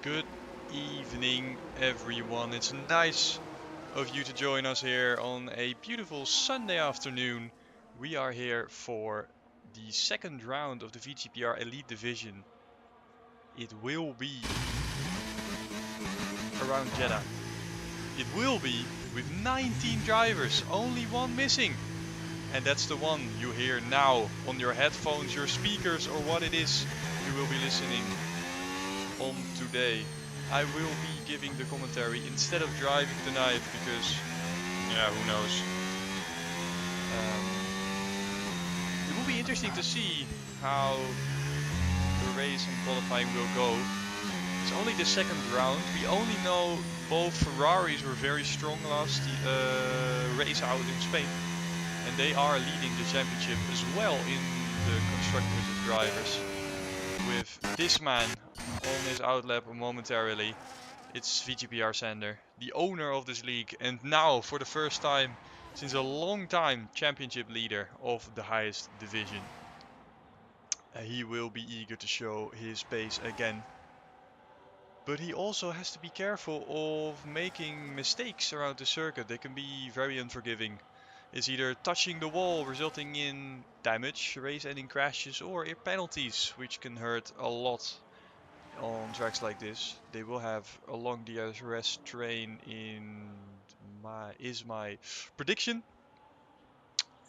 Good evening, everyone. It's nice of you to join us here on a beautiful Sunday afternoon. We are here for the second round of the VGPR Elite Division. It will be around Jeddah. It will be with 19 drivers, only one missing. And that's the one you hear now on your headphones, your speakers, or what it is you will be listening on today. I will be giving the commentary instead of driving tonight because, yeah, who knows. It will be interesting to see how the race and qualifying will go. It's only the second round. We only know both Ferraris were very strong last race out in Spain. And they are leading the championship as well in the constructors and drivers. With this man on his outlap momentarily, it's VGPR Sander, the owner of this league, and now for the first time since a long time championship leader of the highest division. He will be eager to show his pace again. But he also has to be careful of making mistakes around the circuit. They can be very unforgiving. It's either touching the wall resulting in damage, race-ending crashes, or penalties, which can hurt a lot on tracks like this. They will have a long DRS train is my prediction.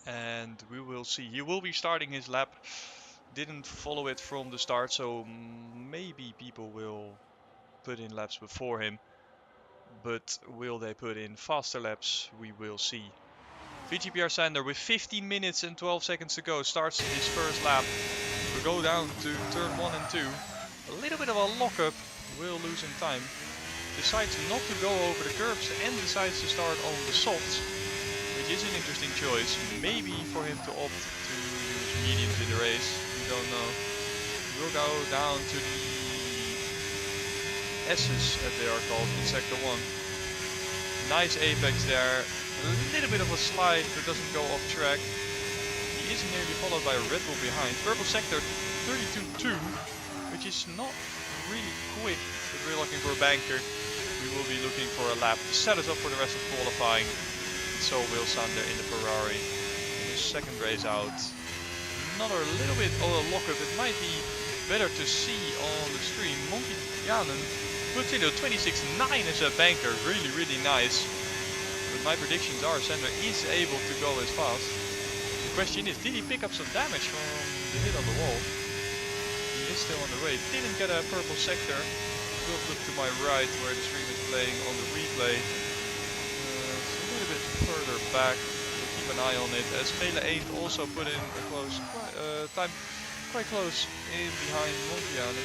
And we will see. He will be starting his lap. Didn't follow it from the start, so maybe people will put in laps before him. But will they put in faster laps? We will see. VGPR Sander with 15 minutes and 12 seconds to go starts his first lap. We go down to turn 1 and 2. A little bit of a lockup, will lose in time. Decides not to go over the curbs and decides to start on the softs, which is an interesting choice. Maybe for him to opt to use mediums in the race, we don't know. We'll go down to the S's, as they are called, in sector 1. Nice apex there. A little bit of a slide, but doesn't go off track. He is nearly followed by a Red Bull behind. Purple sector 32.2, which is not really quick, but we're looking for a banker. We will be looking for a lap to set us up for the rest of qualifying. And so will Sander in the Ferrari. In his second race out. Another little bit of a lockup. It might be better to see on the stream. Monkey Janen puts in a 26.9 as a banker. Really, really nice. But my predictions are Sander is able to go as fast. The question is, did he pick up some damage from the hit on the wall? He is still on the way. Didn't get a purple sector. Will flip to my right where the stream is playing on the replay. It's a little bit further back. We'll keep an eye on it. As Mele 8 also put in a close time, quite close in behind Montiane.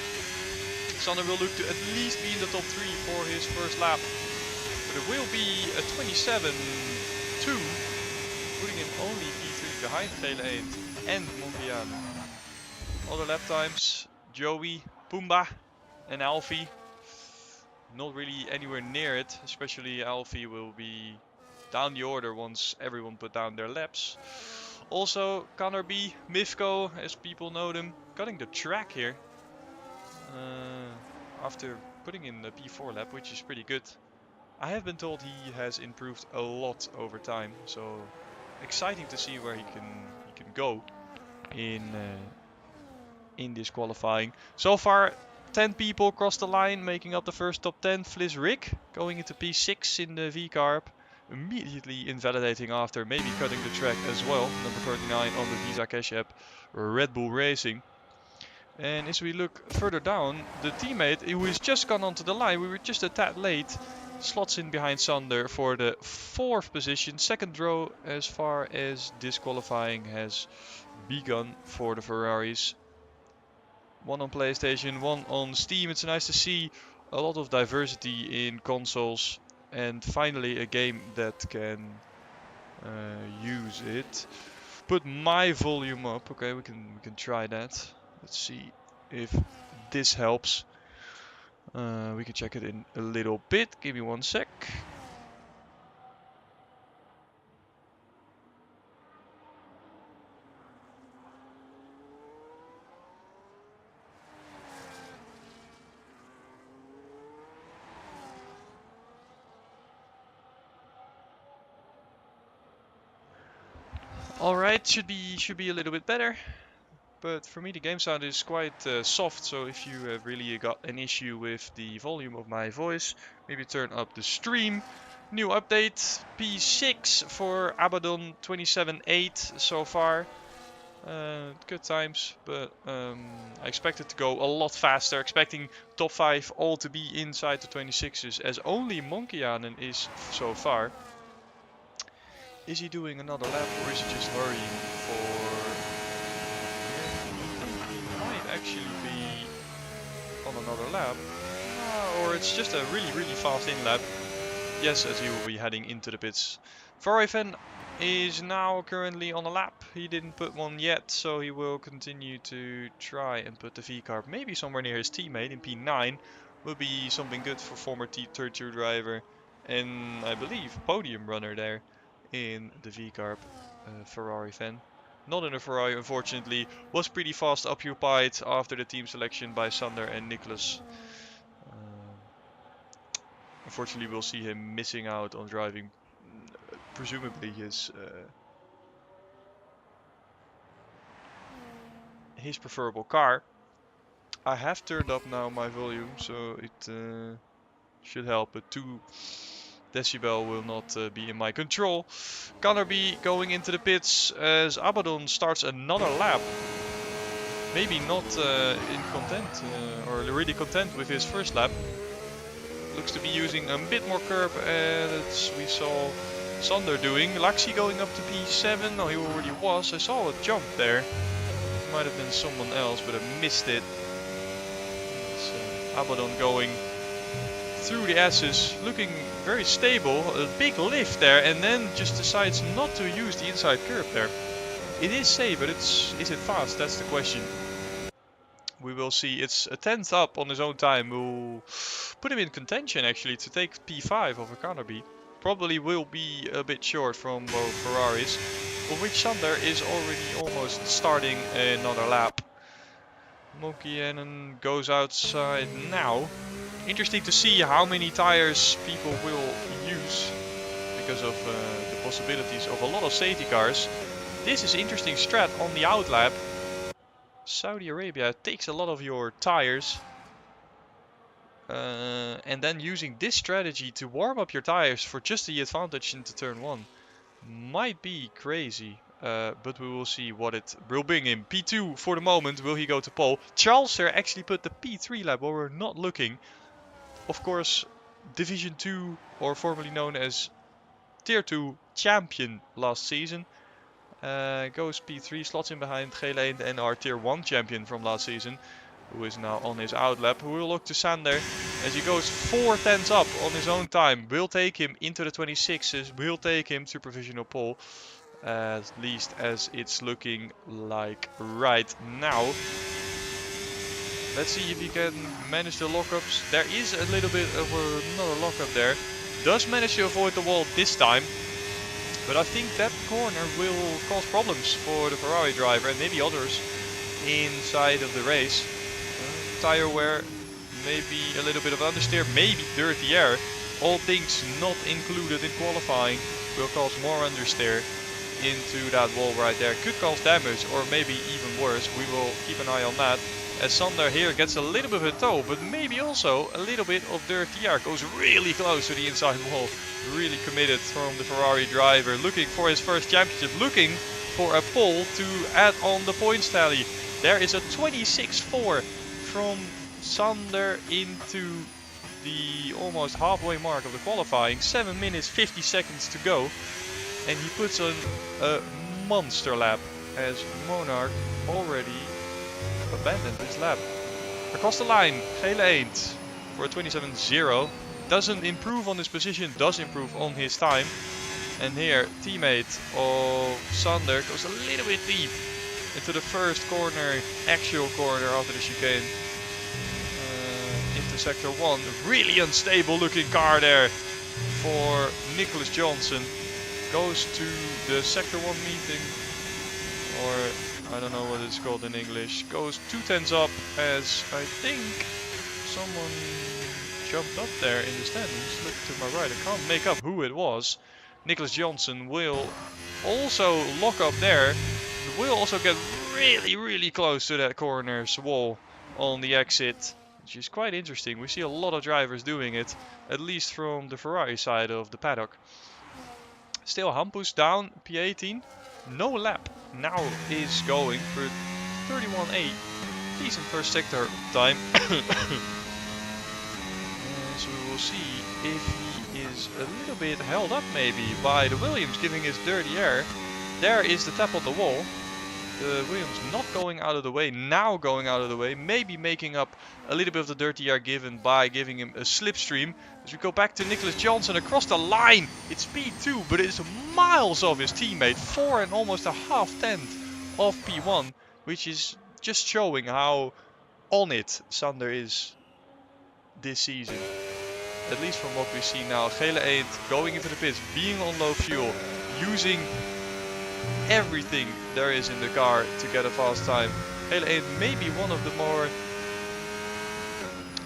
Sander will look to at least be in the top 3 for his first lap. But it will be a 27.2, putting him only P3 behind Mele 8 and Montiane. Other lap times, Joey, Pumba and Alfie. Not really anywhere near it, especially Alfie will be down the order once everyone put down their laps. Also, Connor B, Mifko, as people know them, cutting the track here. After putting in the P4 lap, which is pretty good. I have been told he has improved a lot over time, so exciting to see where he can go in this qualifying. So far, 10 people crossed the line, making up the first top 10. Fliss Rick going into P6 in the V-Carb, immediately invalidating after, maybe cutting the track as well. Number 39 on the Visa Cash App, Red Bull Racing. And as we look further down, the teammate who has just gone onto the line, we were just a tad late, slots in behind Sander for the 4th position, second row as far as disqualifying has begun for the Ferraris. One on PlayStation, one on Steam. It's nice to see a lot of diversity in consoles and finally a game that can use it. Put my volume up. Okay, we can try that. Let's see if this helps. We can check it in a little bit. Give me one sec. Alright, should be a little bit better. But for me the game sound is quite soft, so if you have really got an issue with the volume of my voice, maybe turn up the stream. New update, P6 for Abaddon 27.8 so far. Good times, but I expect it to go a lot faster, expecting top 5 all to be inside the 26s, as only Monkianen is so far. Is he doing another lap, or is he just hurrying for... He might actually be on another lap. Or it's just a really fast in lap. Yes, as he will be heading into the pits. Ferrari is now currently on a lap. He didn't put one yet, so he will continue to try and put the V-carb maybe somewhere near his teammate in P9. Would be something good for former T32 driver and I believe podium runner there in the V-carb Ferrari fan. Not in a Ferrari, unfortunately. Was pretty fast occupied after the team selection by Sander and Nicholas. Unfortunately, we'll see him missing out on driving, presumably his preferable car. I have turned up now my volume, so it should help, but 2 decibel will not be in my control. Canterby going into the pits as Abaddon starts another lap. Maybe not in content, or really content with his first lap. Looks to be using a bit more curb as we saw Sander doing. Laxi going up to P7. No, he already was. I saw a jump there. Might have been someone else, but I missed it. So Abaddon going through the S's, looking very stable. A big lift there, and then just decides not to use the inside curb there. It is safe, but is it fast? That's the question. We will see. It's a 10th up on his own time. We'll put him in contention actually to take P5 over Canterby. Probably will be a bit short from both Ferraris, of which Sander is already almost starting another lap. Monkianen goes outside now. Interesting to see how many tires people will use because of the possibilities of a lot of safety cars. This is interesting strat on the outlap. Saudi Arabia takes a lot of your tires and then using this strategy to warm up your tires for just the advantage into turn 1 might be crazy, but we will see what it will bring him. P2 for the moment. Will he go to pole? Charles here actually put the P3 lap while we're not looking. Of course, Division 2, or formerly known as Tier 2 champion last season. Goes P3, slots in behind G1 and our Tier 1 champion from last season, who is now on his outlap. Who will look to Sander as he goes 4 tenths up on his own time. Will take him into the 26s, will take him to provisional pole, at least as it's looking like right now. Let's see if he can manage the lockups. There is a little bit of another lockup there. Does manage to avoid the wall this time. But I think that corner will cause problems for the Ferrari driver and maybe others inside of the race. Tire wear, maybe a little bit of understeer, maybe dirty air. All things not included in qualifying will cause more understeer into that wall right there. Could cause damage or maybe even worse. We will keep an eye on that. As Sander here gets a little bit of a toe, but maybe also a little bit of dirty air. Goes really close to the inside wall. Really committed from the Ferrari driver. Looking for his first championship. Looking for a pole to add on the points tally. There is a 26-4 from Sander into the almost halfway mark of the qualifying. 7 minutes 50 seconds to go. And he puts on a monster lap as Monarch already abandoned his lap. Across the line, G1 for a 27.0. Doesn't improve on his position, does improve on his time. And here, teammate of Sander goes a little bit deep into the first corner, actual corner after the chicane. Into sector 1. Really unstable looking car there for Nicholas Johnson. Goes to the sector 1 meeting, or I don't know what it's called in English. Goes 2 tenths up as I think someone jumped up there in the standings. Look to my right, I can't make up who it was. Nicholas Johnson will also lock up there. We'll also get really close to that corner's wall on the exit, which is quite interesting. We see a lot of drivers doing it, at least from the Ferrari side of the paddock. Still Hampus down, P18. No lap now is going for 31.8. Decent first sector time. So we will see if he is a little bit held up maybe by the Williams giving his dirty air. There is the tap on the wall. The Williams not going out of the way, now going out of the way, maybe making up a little bit of the dirty air given by giving him a slipstream. As we go back to Nicholas Johnson across the line, it's P2, but it's miles off his teammate, 4 and almost a half-tenth of P1, which is just showing how on it Sander is this season. At least from what we see now. Gele Eend going into the pits, being on low fuel, using everything there is in the car to get a fast time. Gele Eend may be one of the more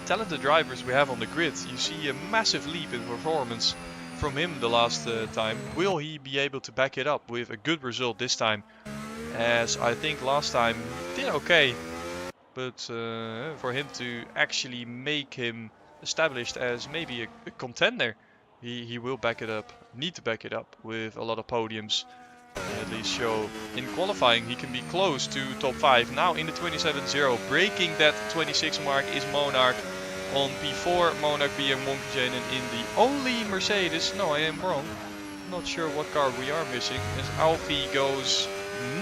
talented drivers we have on the grid. You see a massive leap in performance from him the last time. Will he be able to back it up with a good result this time? As I think last time he did okay, but for him to actually make him established as maybe a contender, he will back it up, need to back it up with a lot of podiums. At least show in qualifying he can be close to top 5. Now in the 27.0, breaking that 26 mark is Monarch on P4. Monarch being Monkey Jaden in the only Mercedes. No, I am wrong. Not sure what car we are missing, as Alfie goes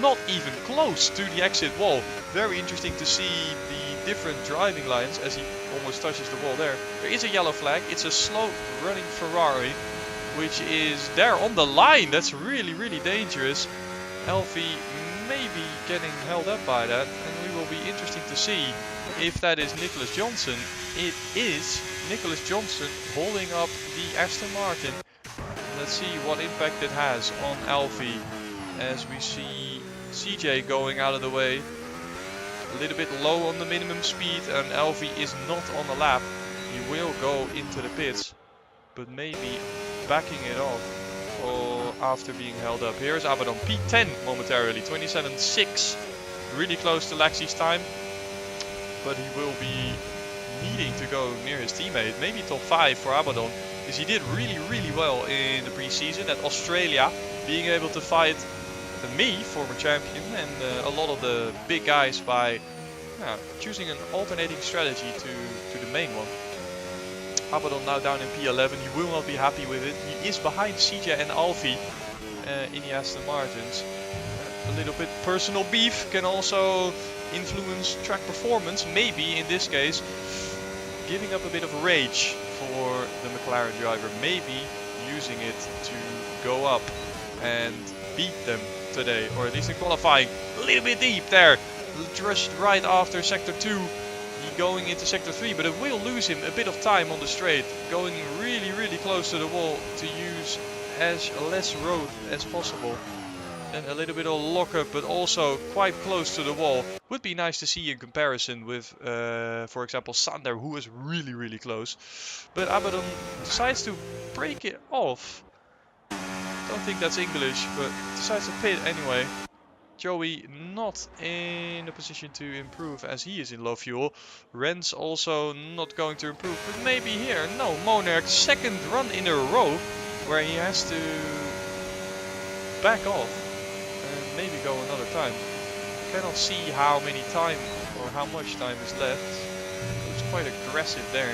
not even close to the exit wall. Very interesting to see the different driving lines as he almost touches the wall there. There is a yellow flag. It's a slow running Ferrari, which is there on the line. That's really dangerous. Alfie may be getting held up by that, and we will be interesting to see if that is Nicholas Johnson. It is Nicholas Johnson holding up the Aston Martin. Let's see what impact it has on Alfie, as we see CJ going out of the way. A little bit low on the minimum speed, and Alfie is not on the lap. He will go into the pits, but maybe backing it off or after being held up. Here's Abaddon, P10 momentarily, 27.6, really close to Lexi's time, but he will be needing to go near his teammate, maybe top 5 for Abaddon, because he did really well in the preseason at Australia, being able to fight me, former champion, and a lot of the big guys by choosing an alternating strategy to the main one. Abaddon now down in P11, he will not be happy with it. He is behind CJ and Alfie in the Aston Martins. A little bit personal beef can also influence track performance, maybe in this case giving up a bit of rage for the McLaren driver, maybe using it to go up and beat them today, or at least in qualifying. A little bit deep there, just right after sector 2. Going into sector 3, but it will lose him a bit of time on the straight, going really close to the wall to use as less road as possible. And a little bit of lockup, but also quite close to the wall. Would be nice to see in comparison with, for example, Sander, who is really close. But Abaddon decides to break it off. Don't think that's English, but decides to pit anyway. Joey not in a position to improve as he is in low fuel. Rens also not going to improve, but maybe here. No, Monarch, second run in a row where he has to back off and maybe go another time. Cannot see how many time or how much time is left. It was quite aggressive there.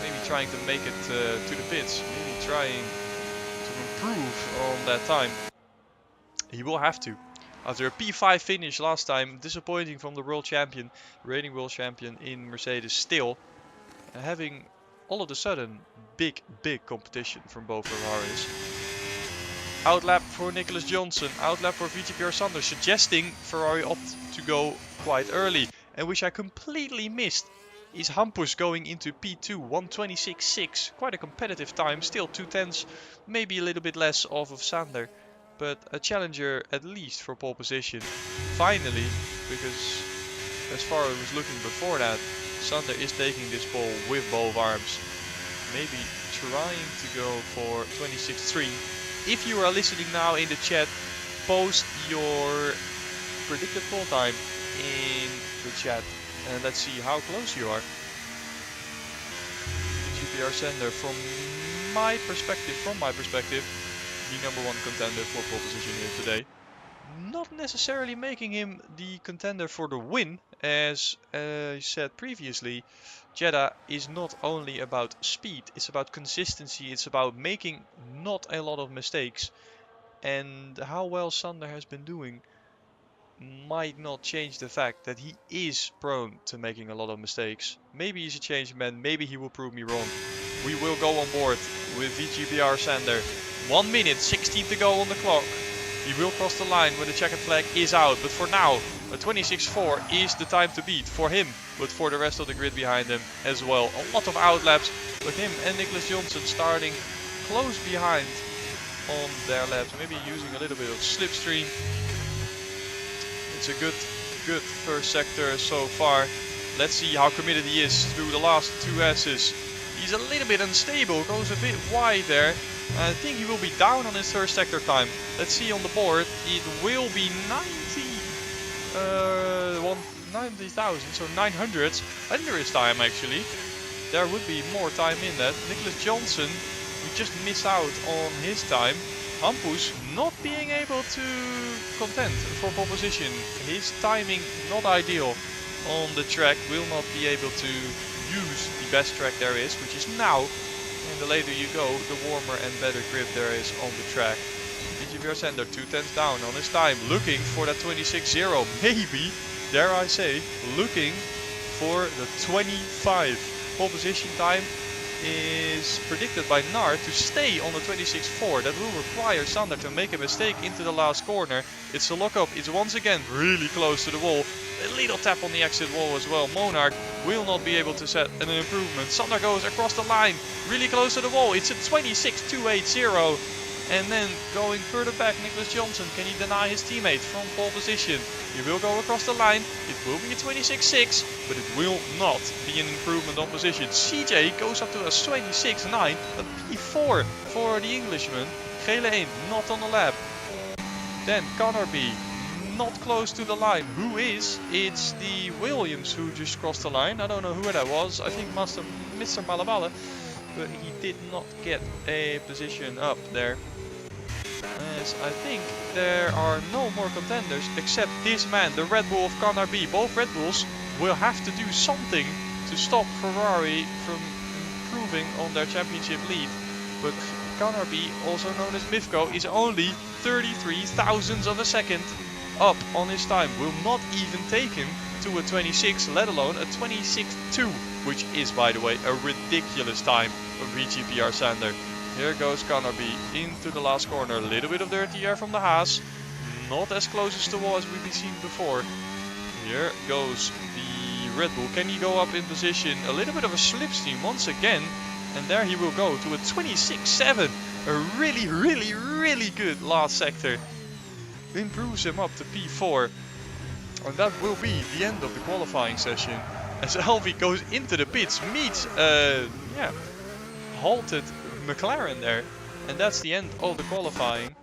Maybe trying to make it to the pits. Maybe trying to improve on that time. He will have to. After a P5 finish last time, disappointing from the world champion, reigning world champion in Mercedes still. Having all of a sudden big competition from both Ferraris. Outlap for Nicholas Johnson, outlap for VGPR Sander, suggesting Ferrari opt to go quite early. And which I completely missed is Hampus going into P2, 1:26.6. Quite a competitive time, still 2/10, maybe a little bit less off of Sander. But a challenger at least for pole position. Finally, because as far as I was looking before that, Sander is taking this pole with both arms. Maybe trying to go for 26.3. If you are listening now in the chat, post your predicted pole time in the chat and let's see how close you are. GPR Sander, from my perspective, the number one contender for pole position here today. Not necessarily making him the contender for the win, as I said previously. Jeddah is not only about speed, it's about consistency, it's about making not a lot of mistakes. And how well Sander has been doing might not change the fact that he is prone to making a lot of mistakes. Maybe he's a changed man, maybe he will prove me wrong. We will go on board with VGPR Sander. 1 minute, 16 to go on the clock. He will cross the line when the checkered flag is out, but for now, a 26.4 is the time to beat for him, but for the rest of the grid behind him as well. A lot of outlaps with him and Nicholas Johnson starting close behind on their laps, maybe using a little bit of slipstream. It's a good first sector so far. Let's see how committed he is through the last two S's. He's a little bit unstable, goes a bit wide there. I think he will be down on his first sector time. Let's see on the board. It will be 90,000, so 900 under his time actually. There would be more time in that. Nicholas Johnson, we just missed out on his time. Hampus not being able to contend for pole position. His timing not ideal on the track. Will not be able to use the best track there is, which is now. And the later you go, the warmer and better grip there is on the track. VGPR Sander 2/10 down on his time, looking for that 26.0. Maybe, dare I say, looking for the 25. Pole position time is predicted by Nard to stay on the 26.4. That will require Sander to make a mistake into the last corner. It's a lockup. It's once again really close to the wall. A little tap on the exit wall as well. Monarch will not be able to set an improvement. Sander goes across the line, really close to the wall. It's a 26.280. And then going further back, Nicholas Johnson, can he deny his teammate from pole position? He will go across the line. It will be a 26.6, but it will not be an improvement on position. CJ goes up to a 26.9, a P4 for the Englishman. Gele 1, not on the lap. Then Connor B, not close to the line. Who is? It's the Williams who just crossed the line. I don't know who that was. I think Mr. Malabala, but he did not get a position up there. As I think there are no more contenders except this man, the Red Bull of Connor B. Both Red Bulls will have to do something to stop Ferrari from improving on their championship lead. But Connor B, also known as Mifko, is only 33 thousandths of a second up on his time. Will not even take him to a 26, let alone a 26.2, which is, by the way, a ridiculous time for VGPR Sander. Here goes Connor B into the last corner. A little bit of dirty air from the Haas. Not as close as the wall as we've seen before. Here goes the Red Bull. Can he go up in position? A little bit of a slipstream once again. And there he will go to a 26.7. A really good last sector. Improves him up to P4. And that will be the end of the qualifying session. As Alvi goes into the pits, meets halted McLaren there, and that's the end of the qualifying,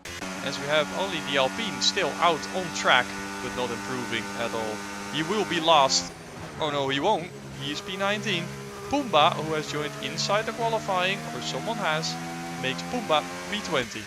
as we have only the Alpine still out on track but not improving at all. He will be last. Oh no, he won't. He is P19. Pumba, who has joined inside the qualifying, or someone has, makes Pumba P20.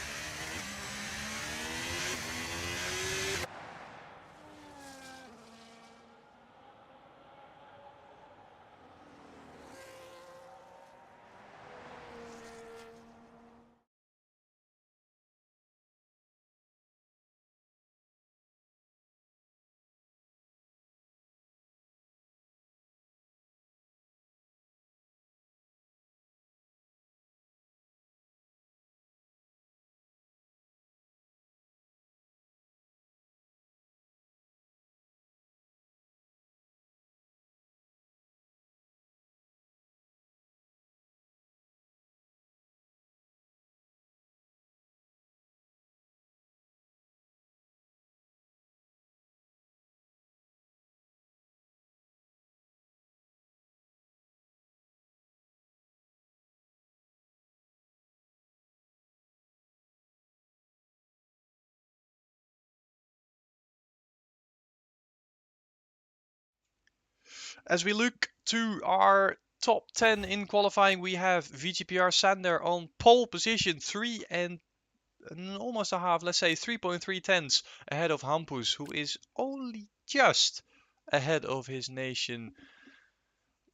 As we look to our top 10 in qualifying, we have VGPR Sander on pole position, 3 and almost a half, let's say 3.3 tenths ahead of Hampus, who is only just ahead of his nation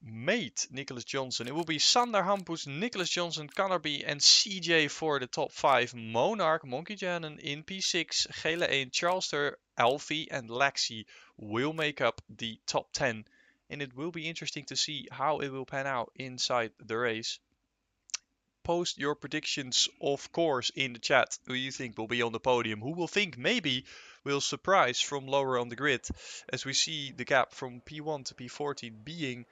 mate, Nicholas Johnson. It will be Sander, Hampus, Nicholas Johnson, Canterby and CJ for the top 5. Monarch, Monkey Jannen in P6, Gele 1, Charlester, Alfie and Lexi will make up the top 10. And it will be interesting to see how it will pan out inside the race. Post your predictions, of course, in the chat. Who you think will be on the podium? Who will think maybe will surprise from lower on the grid? As we see the gap from P1 to P14 being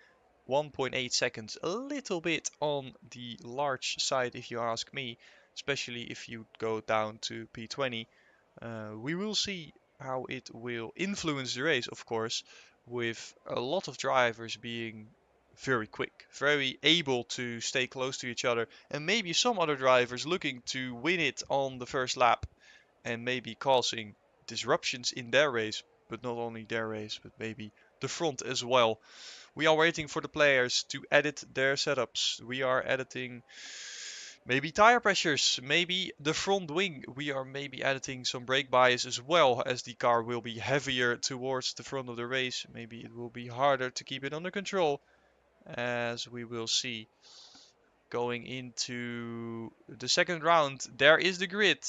1.8 seconds. A little bit on the large side if you ask me, especially if you go down to P20. We will see how it will influence the race, of course, with a lot of drivers being very quick, very able to stay close to each other, and maybe some other drivers looking to win it on the first lap and maybe causing disruptions in their race, but not only their race, but maybe the front as well. We are waiting for the players to edit their setups. We are editing maybe tire pressures, maybe the front wing. We are maybe editing some brake bias as well, as the car will be heavier towards the front of the race. Maybe it will be harder to keep it under control, as we will see. Going into the second round, there is the grid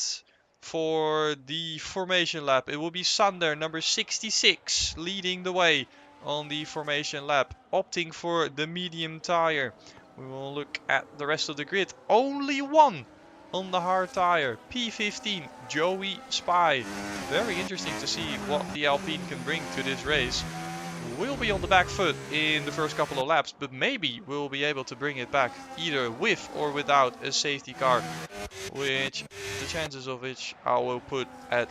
for the formation lap. It will be Sander, number 66, leading the way on the formation lap, opting for the medium tire. We will look at the rest of the grid. Only one on the hard tire, P15, Joey Spy. Very interesting to see what the Alpine can bring to this race. Will be on the back foot in the first couple of laps, but maybe we'll be able to bring it back either with or without a safety car, which the chances of which I will put at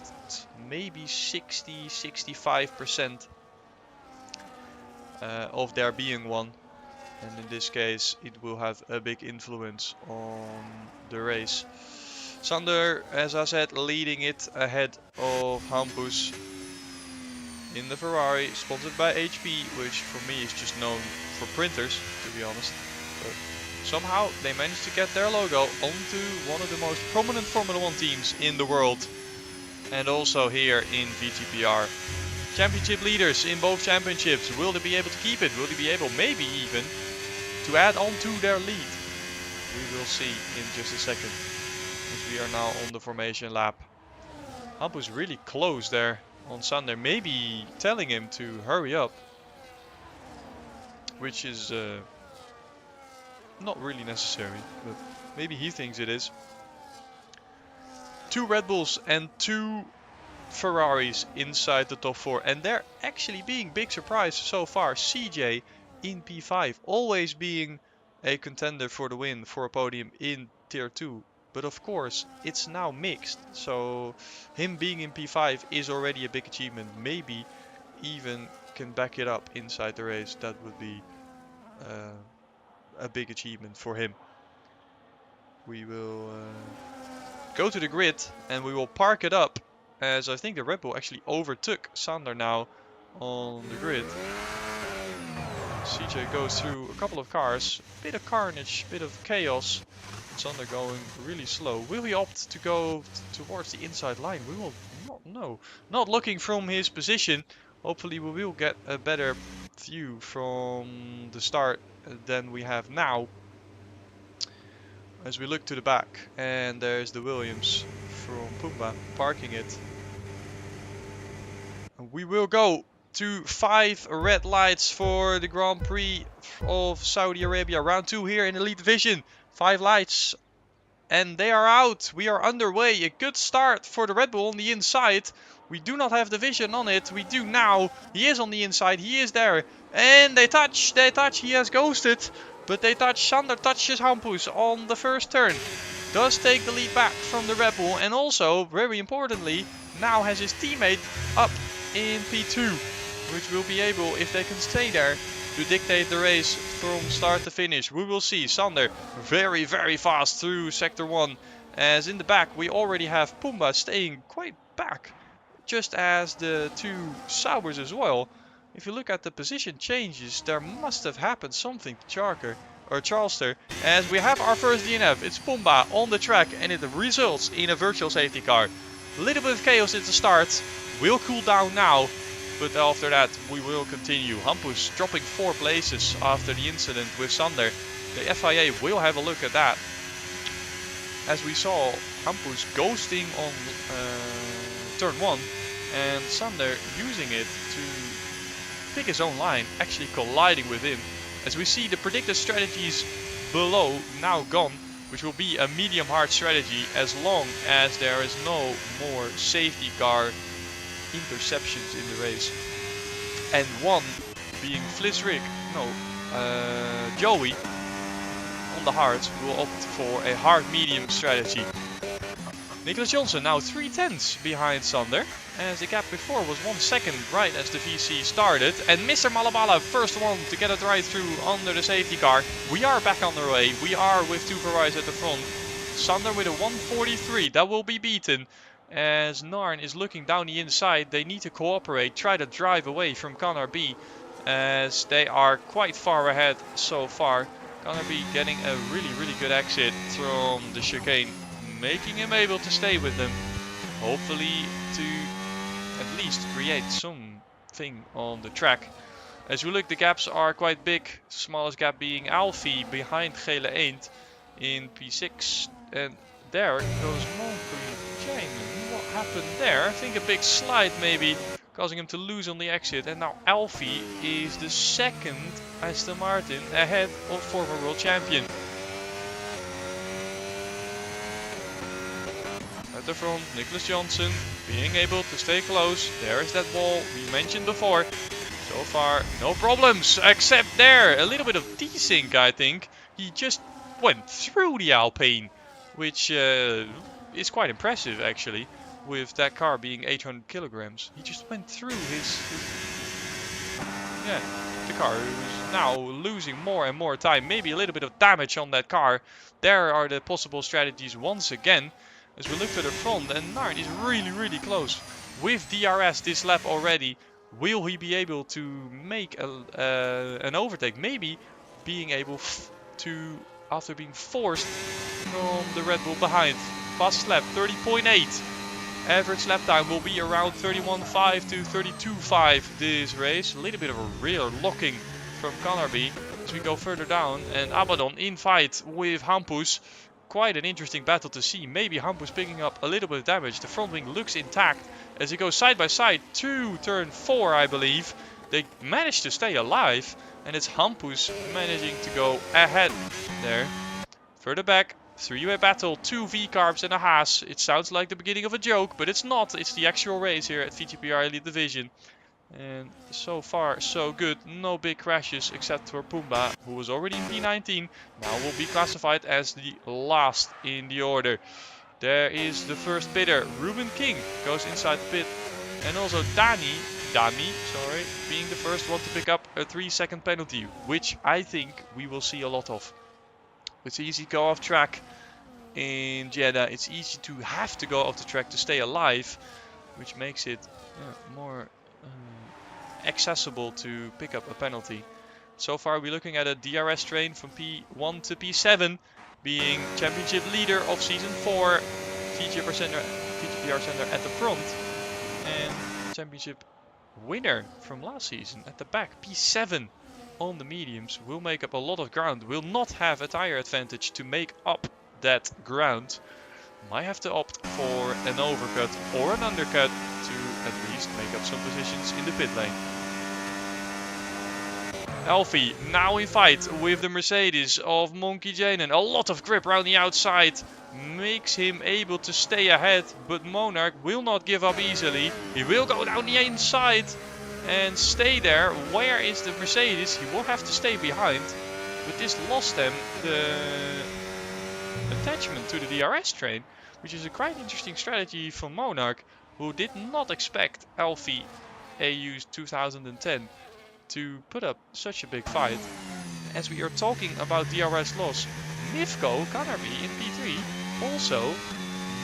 maybe 60-65% of there being one. And in this case, it will have a big influence on the race. Sander, as I said, leading it ahead of Hampus in the Ferrari, sponsored by HP, which for me is just known for printers, to be honest. But somehow they managed to get their logo onto one of the most prominent Formula 1 teams in the world. And also here in VGPR. Championship leaders in both championships. Will they be able to keep it? Will they be able, maybe even, to add on to their lead? We will see in just a second, as we are now on the formation lap. Hampus really close there on Sander, maybe telling him to hurry up, which is not really necessary, but maybe he thinks it is. 2 Red Bulls and 2 Ferraris inside the top 4, and they're actually being big surprise so far. CJ in P5, always being a contender for the win for a podium in tier 2. But of course, it's now mixed, so him being in P5 is already a big achievement. Maybe even can back it up inside the race. That would be a big achievement for him. We will go to the grid and we will park it up, as I think the Red Bull actually overtook Sander now on the grid. CJ goes through a couple of cars, bit of carnage, bit of chaos. Sander going really slow. Will he opt to go towards the inside line? We will not know. Not looking from his position. Hopefully we will get a better view from the start than we have now. As we look to the back, and there's the Williams from Pumba parking it. We will go to 5 red lights for the Grand Prix of Saudi Arabia. Round 2 here in the lead division. 5 lights and they are out. We are underway. A good start for the Red Bull on the inside. We do not have the vision on it. We do now. He is on the inside. He is there. And they touch. He has ghosted. But they touch. Sander touches Hampus on the first turn. Does take the lead back from the Red Bull. And also, very importantly, now has his teammate up in P2. Which will be able, if they can stay there, to dictate the race from start to finish. We will see Sander very, very fast through Sector 1. As in the back we already have Pumba staying quite back. Just as the 2 Saubers as well. If you look at the position changes, there must have happened something to Charlester, as we have our first DNF. It's Pumba on the track, and it results in a virtual safety car. A little bit of chaos at the start, will cool down now, but after that we will continue. Hampus dropping 4 places after the incident with Sander. The FIA will have a look at that. As we saw, Hampus ghosting on turn 1 and Sander using it to pick his own line, actually colliding with him. As we see the predicted strategies below now gone, which will be a medium hard strategy as long as there is no more safety car interceptions in the race. And one being Joey on the hards will opt for a hard medium strategy. Nicholas Johnson now 3/10 behind Sander, as the gap before was 1 second right as the VC started. And Mr. Malabala, first one to get it right through under the safety car. We are back on the way. We are with 2 Ferraris at the front. Sander with a 143, that will be beaten. As Narn is looking down the inside, they need to cooperate, try to drive away from Connor B, as they are quite far ahead so far. Connor B getting a really good exit from the chicane, making him able to stay with them, hopefully to at least create something on the track. As we look, the gaps are quite big, smallest gap being Alfie behind Gele Eend in P6, and there goes Monk. What happened there? I think a big slide maybe, causing him to lose on the exit, and now Alfie is the second Aston Martin ahead of former world champion. At the front, Nicholas Johnson being able to stay close. There is that wall we mentioned before. So far, no problems, except there, a little bit of desync, I think. He just went through the Alpine, which is quite impressive actually, with that car being 800 kilograms. He just went through the car, who's now losing more and more time. Maybe a little bit of damage on that car. There are the possible strategies once again. As we look to the front, and Narn is really close with DRS this lap already. Will he be able to make an overtake? Maybe being able to, after being forced from the Red Bull behind. Fastest lap 30.8. Average lap time will be around 31.5 to 32.5 this race. A little bit of a rear locking from Connor B as we go further down, and Abaddon in fight with Hampus. Quite an interesting battle to see. Maybe Hampus picking up a little bit of damage. The front wing looks intact as he goes side by side to turn 4, I believe. They managed to stay alive, and it's Hampus managing to go ahead there. Further back, 3-way battle, 2 V-Carbs and a Haas. It sounds like the beginning of a joke, but it's not. It's the actual race here at VGPR Elite Division. And so far, so good. No big crashes except for Pumba, who was already in P19. Now will be classified as the last in the order. There is the first bidder. Ruben King goes inside the pit. And also Dami, being the first one to pick up a 3-second penalty, which I think we will see a lot of. It's easy to go off track in Jeddah. It's easy to have to go off the track to stay alive, which makes it more accessible to pick up a penalty. So far we're looking at a DRS train from P1 to P7, being championship leader of season 4, VGPR Center at the front, and championship winner from last season at the back. P7 on the mediums will make up a lot of ground. Will not have a tire advantage to make up that ground. Might have to opt for an overcut or an undercut to at least make up some positions in the pit lane. Alfie now in fight with the Mercedes of Monkey Janen. A lot of grip around the outside makes him able to stay ahead, but Monarch will not give up easily. He will go down the inside and stay there. Where is the Mercedes? He will have to stay behind, but this lost them the attachment to the DRS train, which is a quite interesting strategy from Monarch, who did not expect Alfie AU's 2010 to put up such a big fight. As we are talking about DRS loss, Nifco Kanarbi in P3 also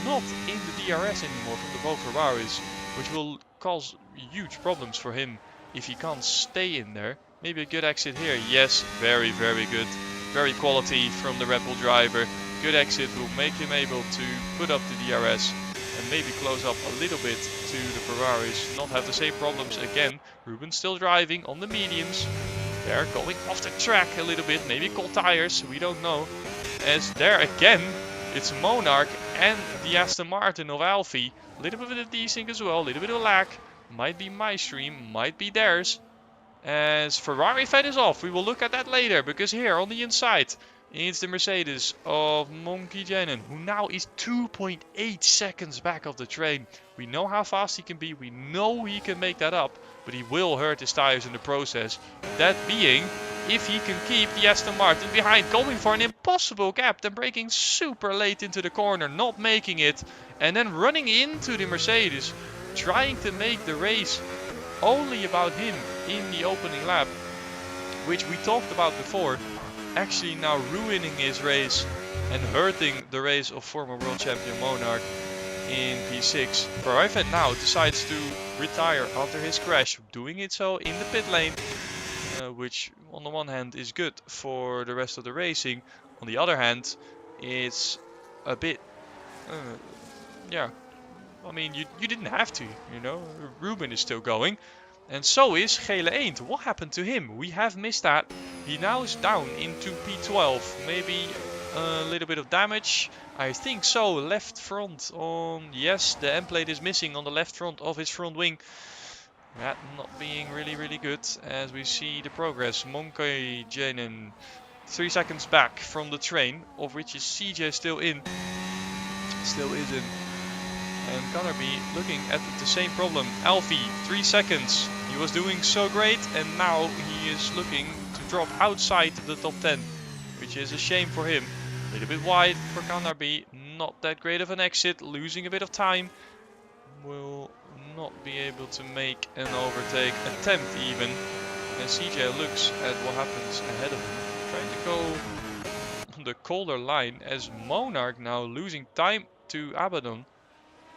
not in the DRS anymore from the both Ferraris, which will cause huge problems for him if he can't stay in there. Maybe a good exit here. Yes, very, very good. Very quality from the Red Bull driver. Good exit will make him able to put up the DRS and maybe close up a little bit to the Ferraris. Not have the same problems again. Ruben still driving on the mediums. They're going off the track a little bit. Maybe cold tires, we don't know. As there again, it's Monarch and the Aston Martin of Alfie. A little bit of desync as well, a little bit of lag. Might be my stream, might be theirs. As Ferrari fed is off, we will look at that later, because here on the inside, it's the Mercedes of Monkey Janin, who now is 2.8 seconds back of the train. We know how fast he can be, we know he can make that up, but he will hurt his tires in the process. That being, if he can keep the Aston Martin behind, going for an impossible gap, then braking super late into the corner, not making it, and then running into the Mercedes, trying to make the race only about him in the opening lap, which we talked about before, actually now ruining his race and hurting the race of former world champion Monarch in P6. Ferrari now decides to retire after his crash, doing it so in the pit lane, which on the one hand is good for the rest of the racing, on the other hand it's a bit yeah, I mean, you didn't have to, you know. Ruben is still going. And so is Gele Eend. What happened to him? We have missed that. He now is down into P12. Maybe a little bit of damage. I think so. Left front on... Yes, the end plate is missing on the left front of his front wing. That not being really, really good as we see the progress. Monkey Janin 3 seconds back from the train, of which is CJ still in. Still is in. And Gunnerby looking at the same problem. Alfie, 3 seconds. He was doing so great, and now he is looking to drop outside the top 10, which is a shame for him. A little bit wide for Gunnerby. Not that great of an exit, losing a bit of time. Will not be able to make an overtake attempt even. And CJ looks at what happens ahead of him, trying to go on the colder line as Monarch now losing time to Abaddon.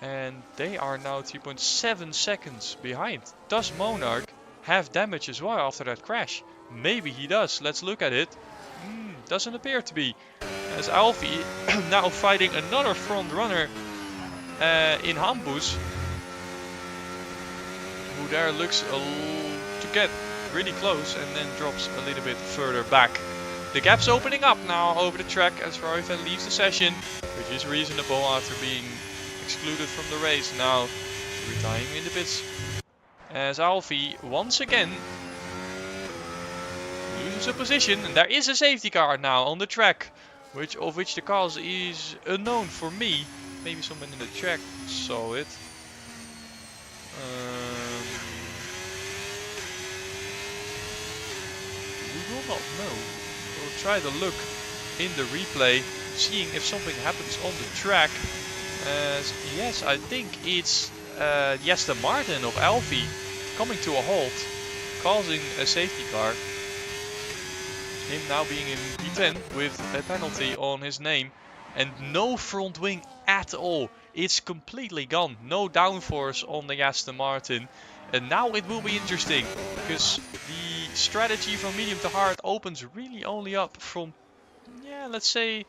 And they are now 3.7 seconds behind. Does Monarch have damage as well after that crash? Maybe he does. Let's look at it. Doesn't appear to be. As Alfie now fighting another front runner in Hampus, who there looks to get really close and then drops a little bit further back. The gap's opening up now over the track as Ferrari leaves the session, which is reasonable after being excluded from the race. Now retiring in the pits as Alfie once again loses a position, and there is a safety car now on the track, of which the cause is unknown for me. Maybe someone in the track saw it. We will not know. We'll try to look in the replay, seeing if something happens on the track. Yes, I think it's the Aston Martin of Alfie coming to a halt, causing a safety car. Him now being in P10 with a penalty on his name, and no front wing at all. It's completely gone. No downforce on the Aston Martin. And now it will be interesting, because the strategy from medium to hard opens really only up from, let's say,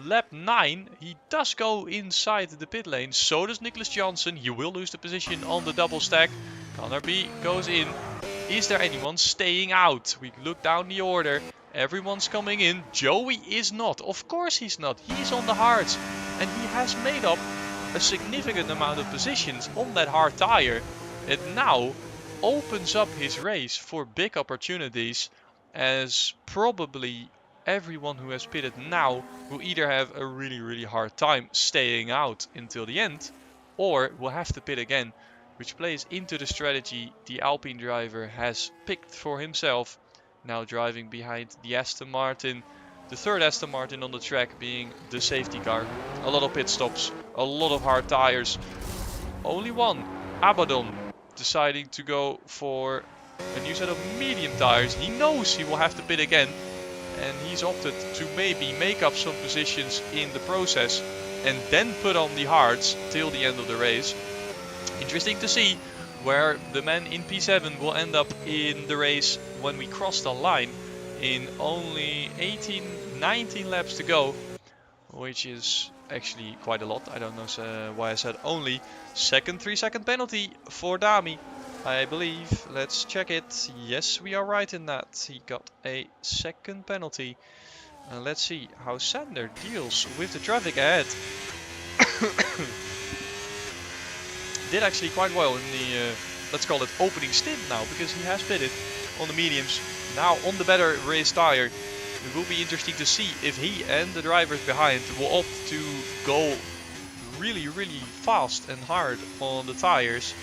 lap 9. He does go inside the pit lane, so does Nicholas Johnson. He will lose the position on the double stack. Gunnerby goes in. Is there anyone staying out? We look down the order. Everyone's coming in. Joey is not. Of course he's not. He's on the hards. And he has made up a significant amount of positions on that hard tire. It now opens up his race for big opportunities, as probably everyone who has pitted now will either have a really hard time staying out until the end, or will have to pit again, which plays into the strategy the Alpine driver has picked for himself, now driving behind the Aston Martin, the third Aston Martin on the track being the safety car. A lot of pit stops, a lot of hard tires. Only one, Abaddon, deciding to go for a new set of medium tires. He knows he will have to pit again, and he's opted to maybe make up some positions in the process and then put on the hards till the end of the race. Interesting to see where the man in P7 will end up in the race when we cross the line in only 19 laps to go, which is actually quite a lot. I don't know why I said only. Second 3-second penalty for Dami, I believe. Let's check it. Yes, we are right in that. He got a second penalty. And let's see how Sander deals with the traffic ahead. Did actually quite well in the, let's call it opening stint now, because he has pitted on the mediums. Now on the better race tire. It will be interesting to see if he and the drivers behind will opt to go really fast and hard on the tires,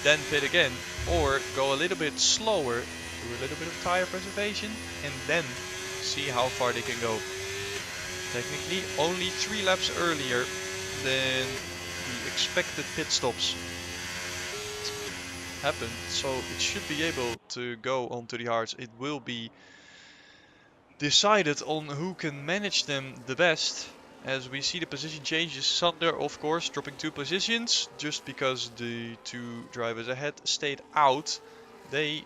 then pit again, or go a little bit slower, do a little bit of tire preservation, and then see how far they can go. Technically only 3 laps earlier than the expected pit stops happened, so it should be able to go onto the hards. It will be decided on who can manage them the best, as we see the position changes. Sander, of course, dropping 2 positions just because the 2 drivers ahead stayed out. They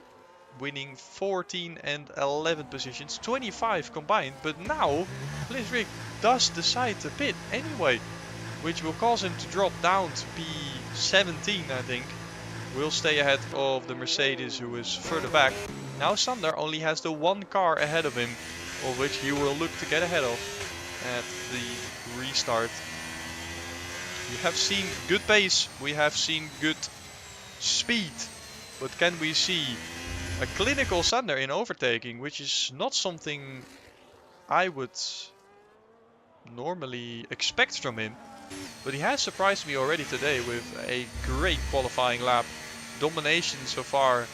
winning 14 and 11 positions, 25 combined, but now Blizzrig does decide to pit anyway, which will cause him to drop down to P17, I think. Will stay ahead of the Mercedes, who is further back. Now Sander only has the 1 car ahead of him, of which he will look to get ahead of at the restart. We have seen good pace, we have seen good speed, but can we see a clinical Sander in overtaking, which is not something I would normally expect from him. But he has surprised me already today with a great qualifying lap. Domination so far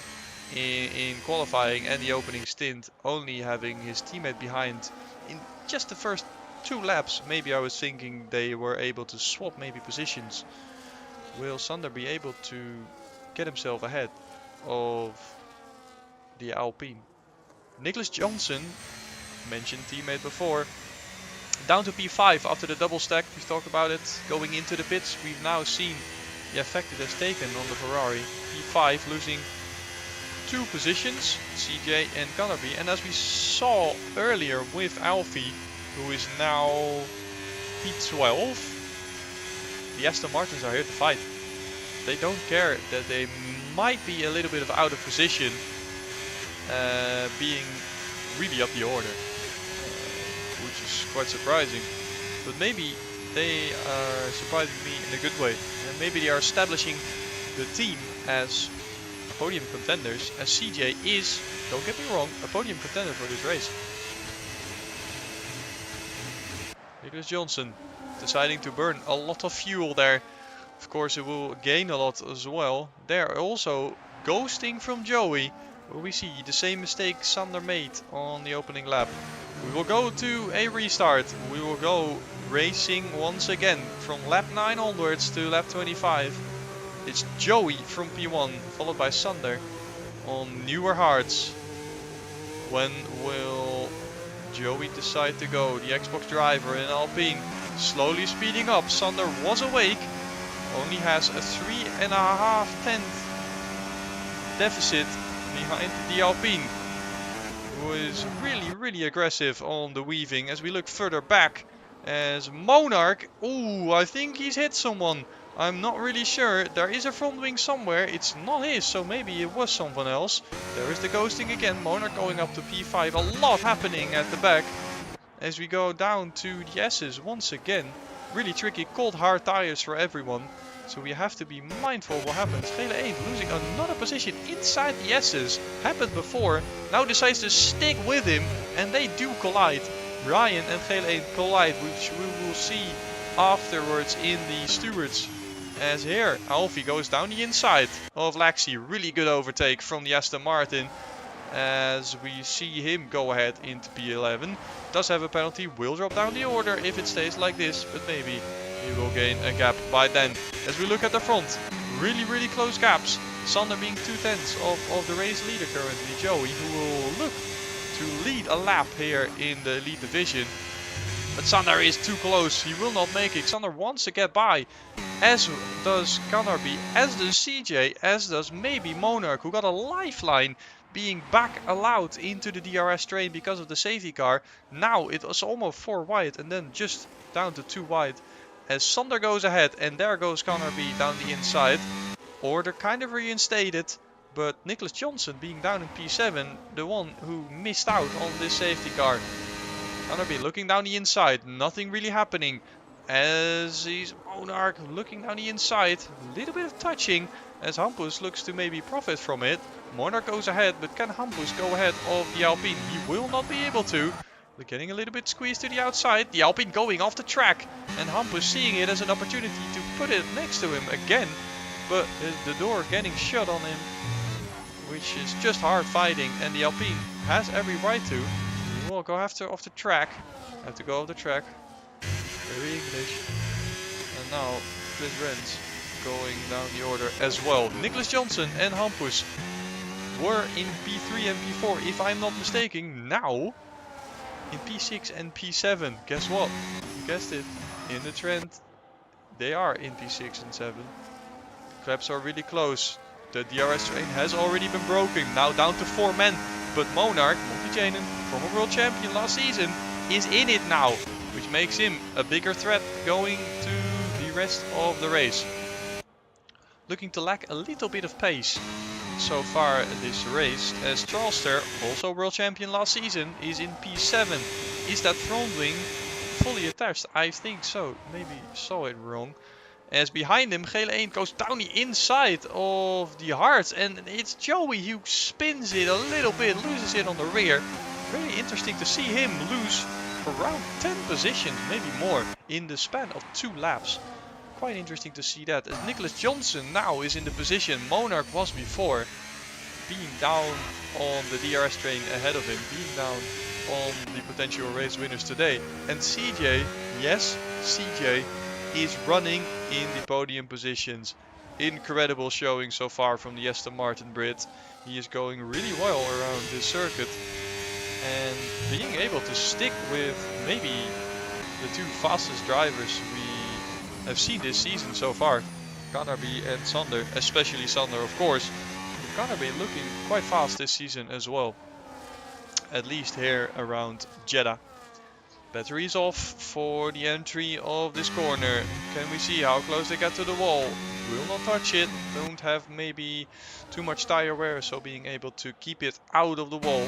in qualifying and the opening stint, only having his teammate behind in just the first 2 laps. Maybe I was thinking they were able to swap maybe positions. Will Sander be able to get himself ahead of the Alpine? Nicholas Johnson, mentioned teammate before, down to P5 after the double stack. We've talked about it. Going into the pits, we've now seen the effect it has taken on the Ferrari. P5 losing 2 positions, CJ and Gunnerby. And as we saw earlier with Alfie, who is now P12, the Aston Martins are here to fight. They don't care that they might be a little bit of out of position, being really up the order, which is quite surprising. But maybe they are surprising me in a good way, and maybe they are establishing the team as podium contenders, as CJ is, don't get me wrong, a podium contender for this race. Nicholas Johnson deciding to burn a lot of fuel there. Of course it will gain a lot as well. They're also ghosting from Joey, where we see the same mistake Sander made on the opening lap. We will go to a restart. We will go racing once again from lap 9 onwards to lap 25. It's Joey from P1, followed by Sander on newer hards. When will Joey decide to go? The Xbox driver in Alpine slowly speeding up. Sander was awake, only has a 3.5 tenth deficit behind the Alpine, who is really aggressive on the weaving. As we look further back, as Monarch, ooh, I think he's hit someone. I'm not really sure. There is a front wing somewhere. It's not his, so maybe it was someone else. There is the ghosting again. Monarch going up to P5. A lot happening at the back as we go down to the S's once again. Really tricky, cold hard tires for everyone. So we have to be mindful of what happens. Gele 8 losing another position inside the S's. Happened before. Now decides to stick with him. And they do collide. Ryan and Gele 8 collide, which we will see afterwards in the stewards. As here, Alfie goes down the inside of Lexi. Really good overtake from the Aston Martin. As we see him go ahead into P11. Does have a penalty. Will drop down the order if it stays like this. But maybe he will gain a gap by then. As we look at the front, really close gaps. Sander being 2/10 of the race leader currently. Joey, who will look to lead a lap here in the lead division. But Sander is too close. He will not make it. Sander wants to get by as does Canarby, as does CJ, as does maybe Monarch, who got a lifeline being back allowed into the DRS train because of the safety car. Now it was almost 4 wide and then just down to 2 wide as Sander goes ahead, and there goes Canarby down the inside. Order kind of reinstated, but Nicholas Johnson being down in P7, the one who missed out on this safety car. Canarby looking down the inside, nothing really happening. As he's Monarch looking down the inside, a little bit of touching as Hampus looks to maybe profit from it. Monarch goes ahead, but can Hampus go ahead of the Alpine? He will not be able to. They're getting a little bit squeezed to the outside. The Alpine going off the track, and Hampus seeing it as an opportunity to put it next to him again. But the door getting shut on him, which is just hard fighting, and the Alpine has every right to. He will go after off the track. Have to go off the track. Very English. And now Chris Rens going down the order as well. Nicholas Johnson and Hampus were in P3 and P4, if I'm not mistaken. Now in P6 and P7. Guess what? You guessed it. In the trend, they are in P6 and 7. Claps are really close. The DRS train has already been broken. Now down to 4 men. But Monarch, Monty Janen, former world champion last season, is in it now, which makes him a bigger threat going to the rest of the race. Looking to lack a little bit of pace so far this race, as Charlester, also world champion last season, is in P7. Is that front wing fully attached? I think so. Maybe saw it wrong. As behind him, Gele 1 goes down the inside of the Hearts, and it's Joey who spins it a little bit, loses it on the rear. Very interesting to see him lose around 10 positions, maybe more, in the span of 2 laps. Quite interesting to see that, as Nicholas Johnson now is in the position Monarch was before, being down on the DRS train ahead of him, being down on the potential race winners today. And CJ, yes, CJ is running in the podium positions. Incredible showing so far from the Aston Martin Brit. He is going really well around this circuit and being able to stick with maybe the 2 fastest drivers we have seen this season so far. Canarby and Sander, especially Sander of course. Canarby looking quite fast this season as well, at least here around Jeddah. Battery is off for the entry of this corner. Can we see how close they get to the wall? Will not touch it. Don't have maybe too much tire wear, so being able to keep it out of the wall.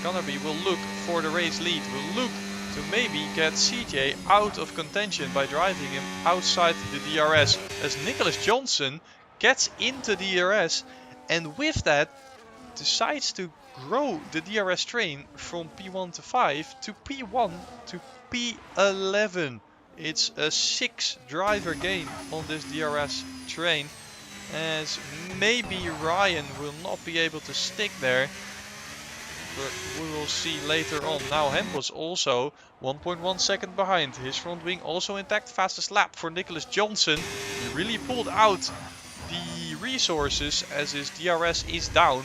Canarby will look for the race lead. Will look to maybe get CJ out of contention by driving him outside the DRS. As Nicholas Johnson gets into DRS, and with that decides to grow the DRS train from P1 to 5 to P1 to P11. It's a 6 driver gain on this DRS train, as maybe Ryan will not be able to stick there, but we will see later on. Now Hampus also 1.1 second behind, his front wing also intact. Fastest lap for Nicholas Johnson. He really pulled out the resources as his DRS is down.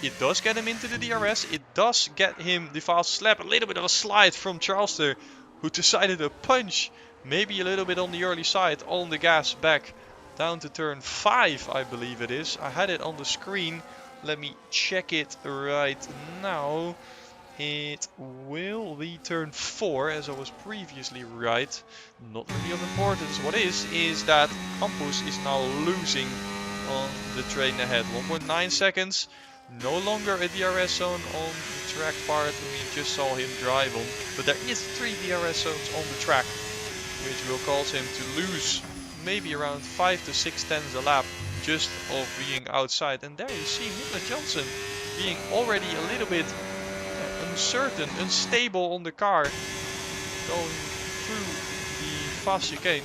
It does get him into the DRS, it does get him the fastest lap. A little bit of a slide from Charlester, who decided to punch maybe a little bit on the early side on the gas back down to turn 5, I believe it is. I had it on the screen. Let me check it right now. It will be turn 4, as I was previously right. Not really of importance. What is that Hampus is now losing on the train ahead. 1.9 seconds. No longer a DRS zone on the track part we just saw him drive on. But there is 3 DRS zones on the track, which will cause him to lose maybe around 5 to 6 tenths a lap just of being outside. And there you see Nicholas Johnson being already a little bit uncertain, unstable on the car, going through the fast chicane.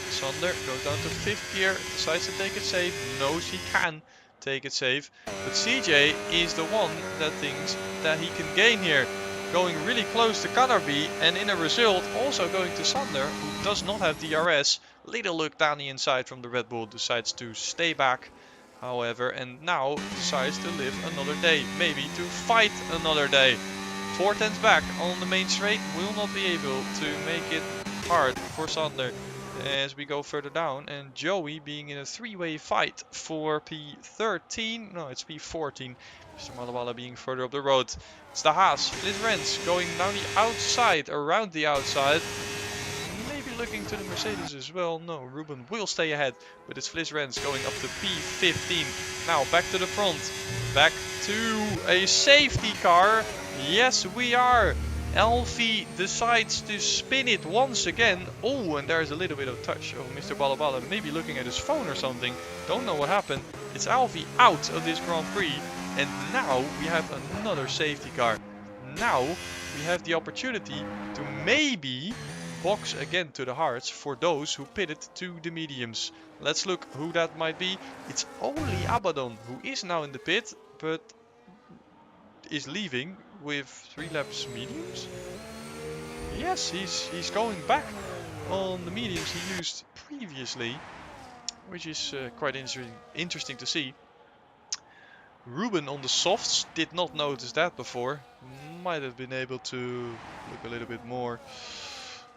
Sander goes down to 5th gear, decides to take it safe, knows he can take it safe, but CJ is the one that thinks that he can gain here, going really close to Canarby, and in a result also going to Sander, who does not have DRS. Little look down the inside from the Red Bull, decides to stay back however, and now decides to live another day, maybe to fight another day. 4 tenths back on the main straight, will not be able to make it hard for Sander. as we go further down, and Joey being in a three-way fight for P13. No, it's P14. Mr. Malawala being further up the road. It's the Haas. Fliz Rens going down the outside, around the outside. Maybe looking to the Mercedes as well. No, Ruben will stay ahead, but it's Fliz Rens going up to P15. Now back to the front. Back to a safety car. Yes, we are. Alfie decides to spin it once again. Oh, and there's a little bit of touch of Mr. Balabala. Maybe looking at his phone or something. Don't know what happened. It's Alfie out of this Grand Prix. And now we have another safety car. Now we have the opportunity to maybe box again to the hards for those who pitted to the mediums. Let's look who that might be. It's only Abaddon who is now in the pit, but is leaving with 3 laps mediums. Yes, he's going back on the mediums he used previously, which is quite interesting to see. Ruben on the softs, did not notice that before. Might have been able to look a little bit more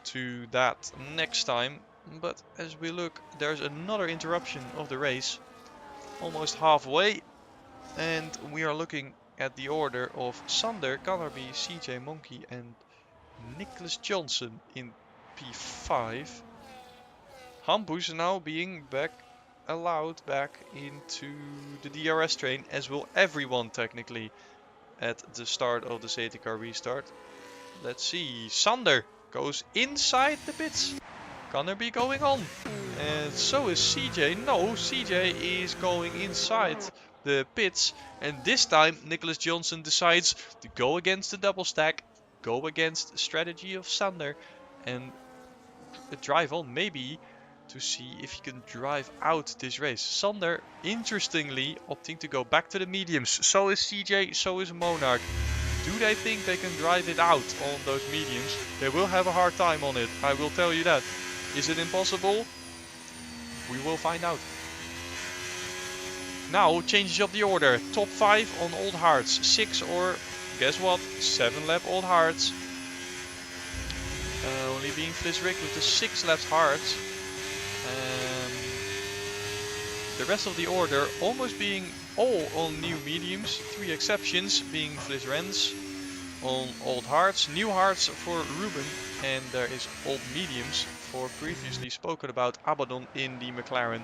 to that next time. But as we look, there's another interruption of the race. Almost halfway. And we are looking at the order of Sander, Canterby, CJ Monkey and Nicholas Johnson in P5. Hampus now being allowed back into the DRS train, as will everyone technically at the start of the safety car restart. Let's see, Sander goes inside the pits. Canterby going on. And so is CJ. No, CJ is going inside the pits. And this time Nicholas Johnson decides to go against the double stack. Go against the strategy of Sander. And drive on maybe to see if he can drive out this race. Sander, interestingly, opting to go back to the mediums. So is CJ, so is Monarch. Do they think they can drive it out on those mediums? They will have a hard time on it, I will tell you that. Is it impossible? We will find out. Now, changes of the order. Top 5 on Old Hards. 6 or, guess what, 7 lap Old Hards. Only being Fliz Rick with the 6 laps Hards. The rest of the order almost being all on new mediums. 3 exceptions being Fliz Rens on Old Hards. New Hards for Ruben. And there is old mediums for previously spoken about Abaddon in the McLaren.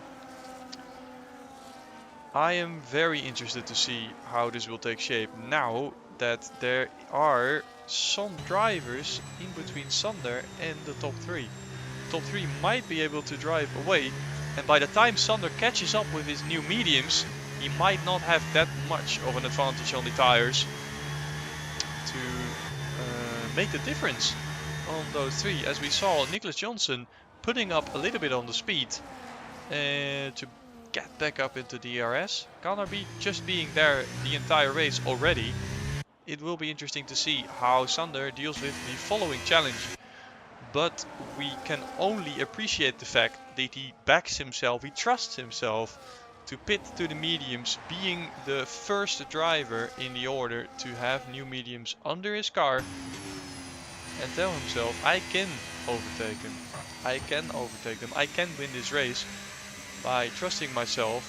I am very interested to see how this will take shape now that there are some drivers in between Sander and the top 3. Top 3 might be able to drive away, and by the time Sander catches up with his new mediums, he might not have that much of an advantage on the tires to make the difference on those 3. As we saw Nicholas Johnson putting up a little bit on the speed to get back up into DRS. Canterby just being there the entire race already. It will be interesting to see how Sander deals with the following challenge. But we can only appreciate the fact that he backs himself, he trusts himself to pit to the mediums, being the first driver in the order to have new mediums under his car, and tell himself, I can overtake him. I can overtake them. I can win this race by trusting myself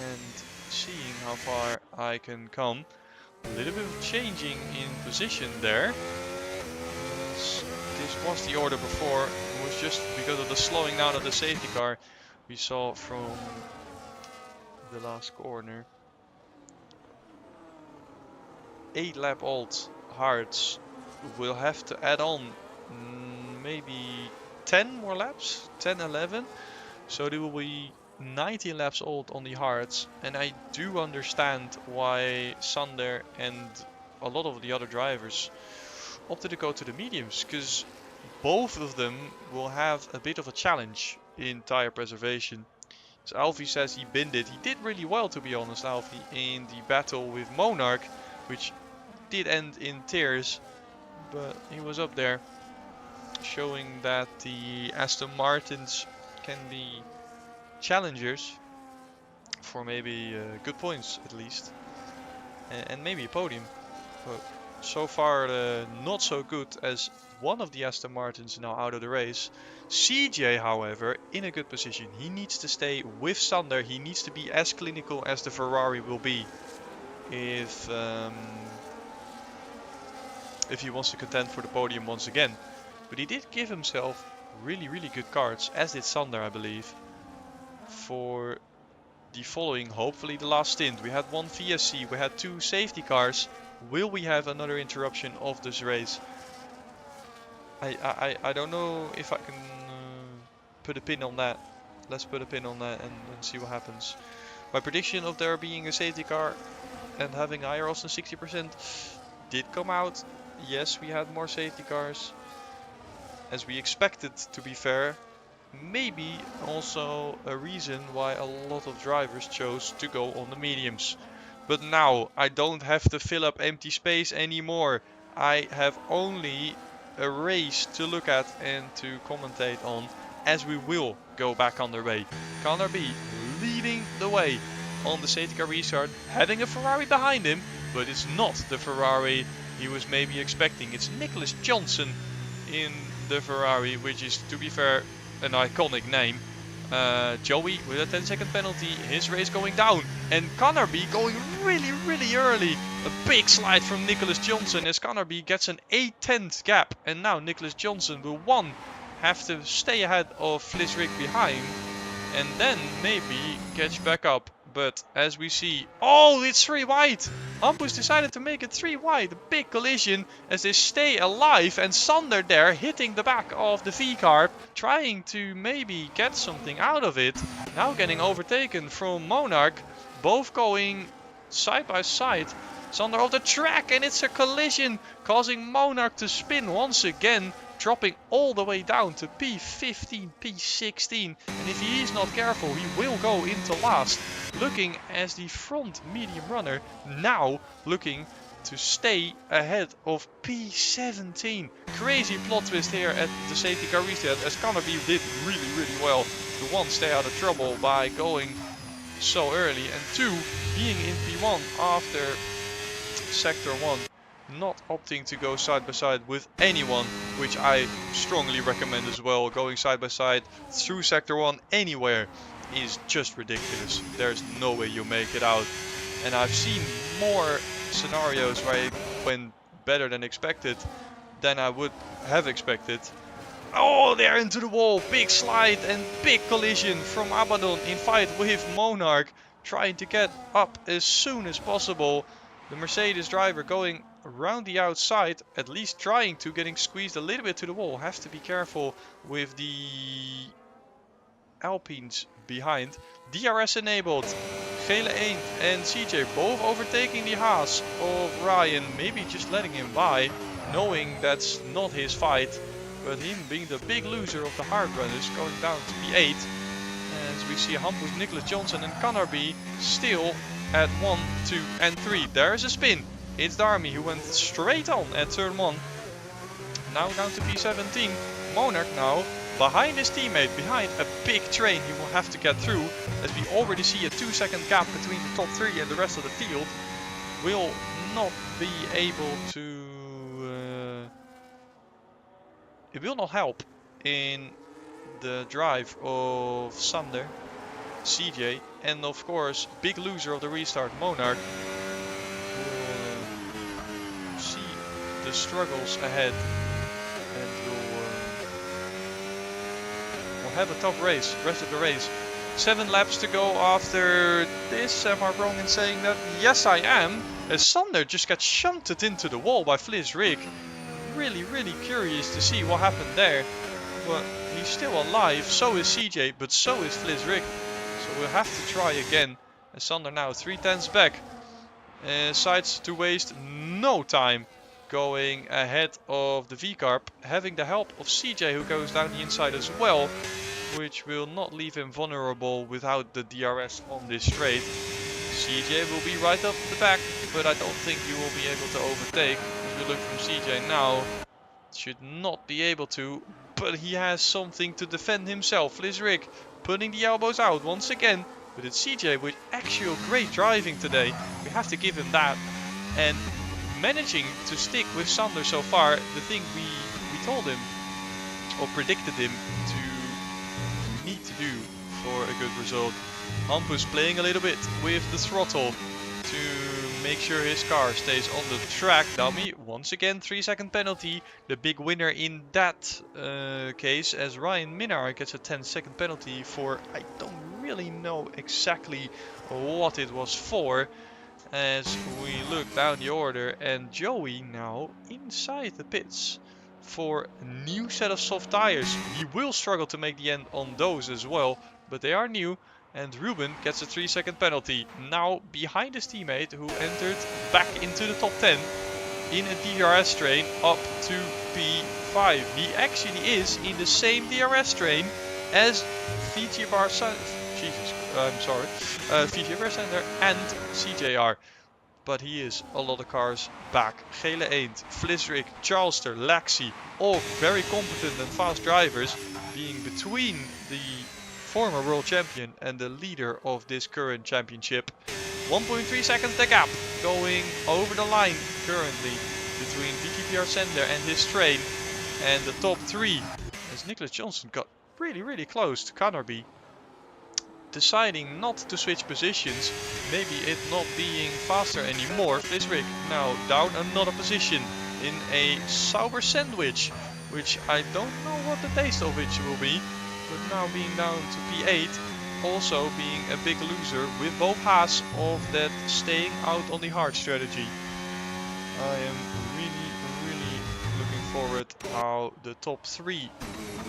and seeing how far I can come. A little bit of changing in position there. This was the order before. It was just because of the slowing down of the safety car we saw from the last corner. 8 lap old Hards will have to add on maybe 10 more laps, 10, 11. So there will be 19 laps old on the Hards. And I do understand why Sander and a lot of the other drivers opted to go to the mediums, because both of them will have a bit of a challenge in tire preservation. As Alfie says, he binned it. He did really well, to be honest, Alfie, in the battle with Monarch, which did end in tears, but he was up there, showing that the Aston Martins can be challengers for maybe good points at least, and maybe a podium. But so far not so good as one of the Aston Martins now out of the race. CJ, however, in a good position. He needs to stay with Sander. He needs to be as clinical as the Ferrari will be if he wants to contend for the podium once again. But he did give himself really, really good cards, as did Sander, I believe, for the following, hopefully the last stint. We had one VSC, we had 2 safety cars. Will we have another interruption of this race? I don't know if I can put a pin on that. Let's put a pin on that and see what happens. My prediction of there being a safety car and having higher odds than 60% did come out. Yes, we had more safety cars, as we expected, to be fair. Maybe also a reason why a lot of drivers chose to go on the mediums. But now I don't have to fill up empty space anymore. I have only a race to look at and to commentate on, as we will go back on the way. Connor B leading the way on the safety car restart, having a Ferrari behind him, but it's not the Ferrari he was maybe expecting. It's Nicholas Johnson in the Ferrari, which is, to be fair, an iconic name. Joey with a 10-second penalty, his race going down, and Connor B going really, really early. A big slide from Nicholas Johnson as Connor B gets an 8/10 gap, and now Nicholas Johnson will have to stay ahead of Fliss Rick behind, and then maybe catch back up. But as we see, oh, it's 3 wide. Hampus decided to make it 3 wide. A big collision as they stay alive, and Sander there hitting the back of the V-car, trying to maybe get something out of it. Now getting overtaken from Monarch, both going side by side. Sander off the track, and it's a collision causing Monarch to spin once again, dropping all the way down to P15, P16. And if he is not careful, he will go into last, looking as the front medium runner, now looking to stay ahead of P17. Crazy plot twist here at the safety car restart, as Connor B did really, really well to 1, stay out of trouble by going so early, and 2, being in P1 after sector 1. Not opting to go side by side with anyone, which I strongly recommend as well. Going side by side through sector 1 anywhere is just ridiculous. There's no way you make it out. And I've seen more scenarios where it went better than expected, than I would have expected. Oh, they're into the wall. Big slide and big collision from Abaddon in fight with Monarch, trying to get up as soon as possible. The Mercedes driver going around the outside, at least trying to, getting squeezed a little bit to the wall. Have to be careful with the Alpines behind. DRS enabled. Vele Eend and CJ both overtaking the Haas of Ryan. Maybe just letting him by, knowing that's not his fight. But him being the big loser of the hard runners, going down to P8. As we see Hampus, Nicholas Johnson and Connor B still at 1, 2 and 3. There's a spin. It's Darmy who went straight on at turn 1. Now down to P17. Monarch now behind his teammate, behind a big train he will have to get through, as we already see a 2-second gap between the top 3 and the rest of the field. Will not be able to... it will not help in the drive of Sander, CJ, and of course big loser of the restart, Monarch. See the struggles ahead, and will have a tough race, rest of the race. 7 laps to go after this. Am I wrong in saying that? Yes, I am, as Sander just got shunted into the wall by Fliss Rick. Really, really curious to see what happened there, but he's still alive. So is CJ, but so is Fliss Rick. So we'll have to try again. And Sander now 3/10 back. Decides to waste no time going ahead of the V-Carb, having the help of CJ, who goes down the inside as well, which will not leave him vulnerable without the DRS on this straight. CJ will be right up the back, but I don't think he will be able to overtake. If we look from CJ now, should not be able to, but he has something to defend himself. Fliss Rick putting the elbows out once again, but it's CJ with actual great driving today. We have to give him that, and managing to stick with Sander so far. The thing we told him or predicted him to need to do for a good result. Hampus playing a little bit with the throttle to make sure his car stays on the track. Dummy, once again 3-second penalty. The big winner in that case, as Ryan Minnaar gets a 10-second penalty for, I don't really know exactly what it was for. As we look down the order, and Joey now inside the pits for a new set of soft tires. He will struggle to make the end on those as well, but they are new. And Ruben gets a 3-second penalty. Now behind his teammate who entered back into the top 10 in a DRS train up to P5. He actually is in the same DRS train as VGR Sander and CJR. But he is a lot of cars back. Gele Eend, Vlisrik, Charlester, Laxi, all very competent and fast drivers, being between the former world champion and the leader of this current championship. 1.3 seconds the gap going over the line currently between VGPR Sander and his train and the top 3, as Nicholas Johnson got really close to Canarby, deciding not to switch positions, maybe it not being faster anymore. Vlisrik now down another position in a Sauber sandwich, which I don't know what the taste of it will be, but now being down to P8, also being a big loser with both Haas of that staying out on the hard strategy. I am really looking forward how the top 3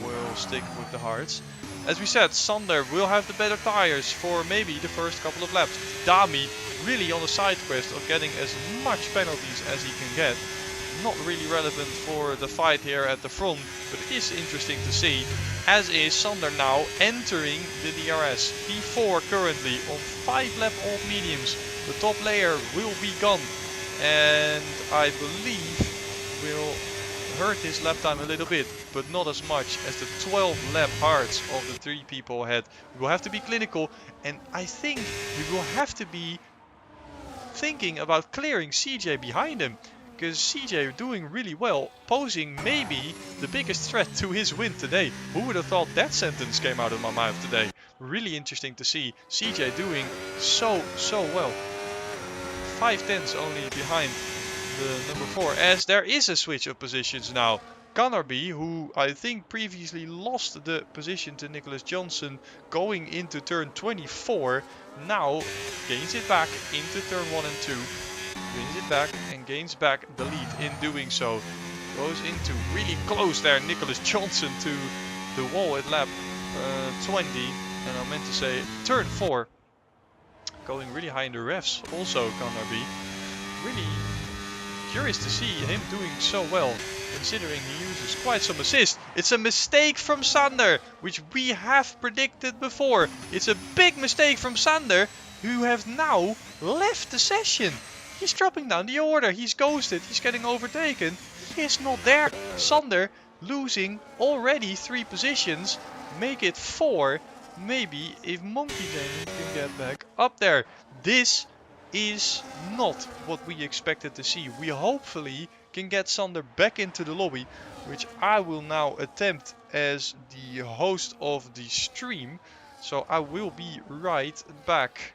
will stick with the hards. As we said, Sander will have the better tires for maybe the first couple of laps. Dami really on the side quest of getting as much penalties as he can get. Not really relevant for the fight here at the front, but it is interesting to see. As is Sander now entering the DRS. P4 currently on 5 lap old mediums. The top layer will be gone, and I believe will hurt his lap time a little bit, but not as much as the 12 lap hards of the 3 people ahead. We will have to be clinical, and I think we will have to be thinking about clearing CJ behind him, because CJ doing really well, posing maybe the biggest threat to his win today. Who would have thought that sentence came out of my mouth today? Really interesting to see CJ doing so well. 5 tenths only behind the number 4, as there is a switch of positions now. Canarby, who I think previously lost the position to Nicholas Johnson going into turn 24, now gains it back into turn 1 and 2. Gains it back and gains back the lead in doing so. Goes into really close there, Nicholas Johnson, to the wall at lap 20. And I meant to say turn 4. Going really high in the revs also, Canarby. Really curious to see him doing so well, considering he uses quite some assist. It's a mistake from Sander, which we have predicted before. It's a big mistake from Sander, who have now left the session. He's dropping down the order, he's ghosted, he's getting overtaken. He is not there. Sander losing already 3 positions, make it 4. Maybe if Monkey Damon can get back up there. This is not what we expected to see. We hopefully can get Sander back into the lobby, which I will now attempt as the host of the stream. So I will be right back.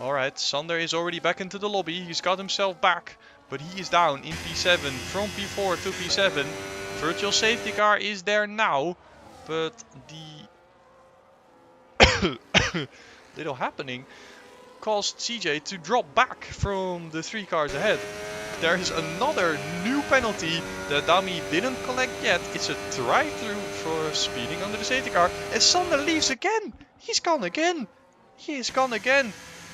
Alright, Sander is already back into the lobby. He's got himself back, but he is down in P7 from P4 to P7. Virtual safety car is there now, but the little happening caused CJ to drop back from the 3 cars ahead. There is another new penalty that Dami didn't collect yet. It's a drive-through for speeding under the safety car, and Sander leaves again. He's gone again. He is gone again.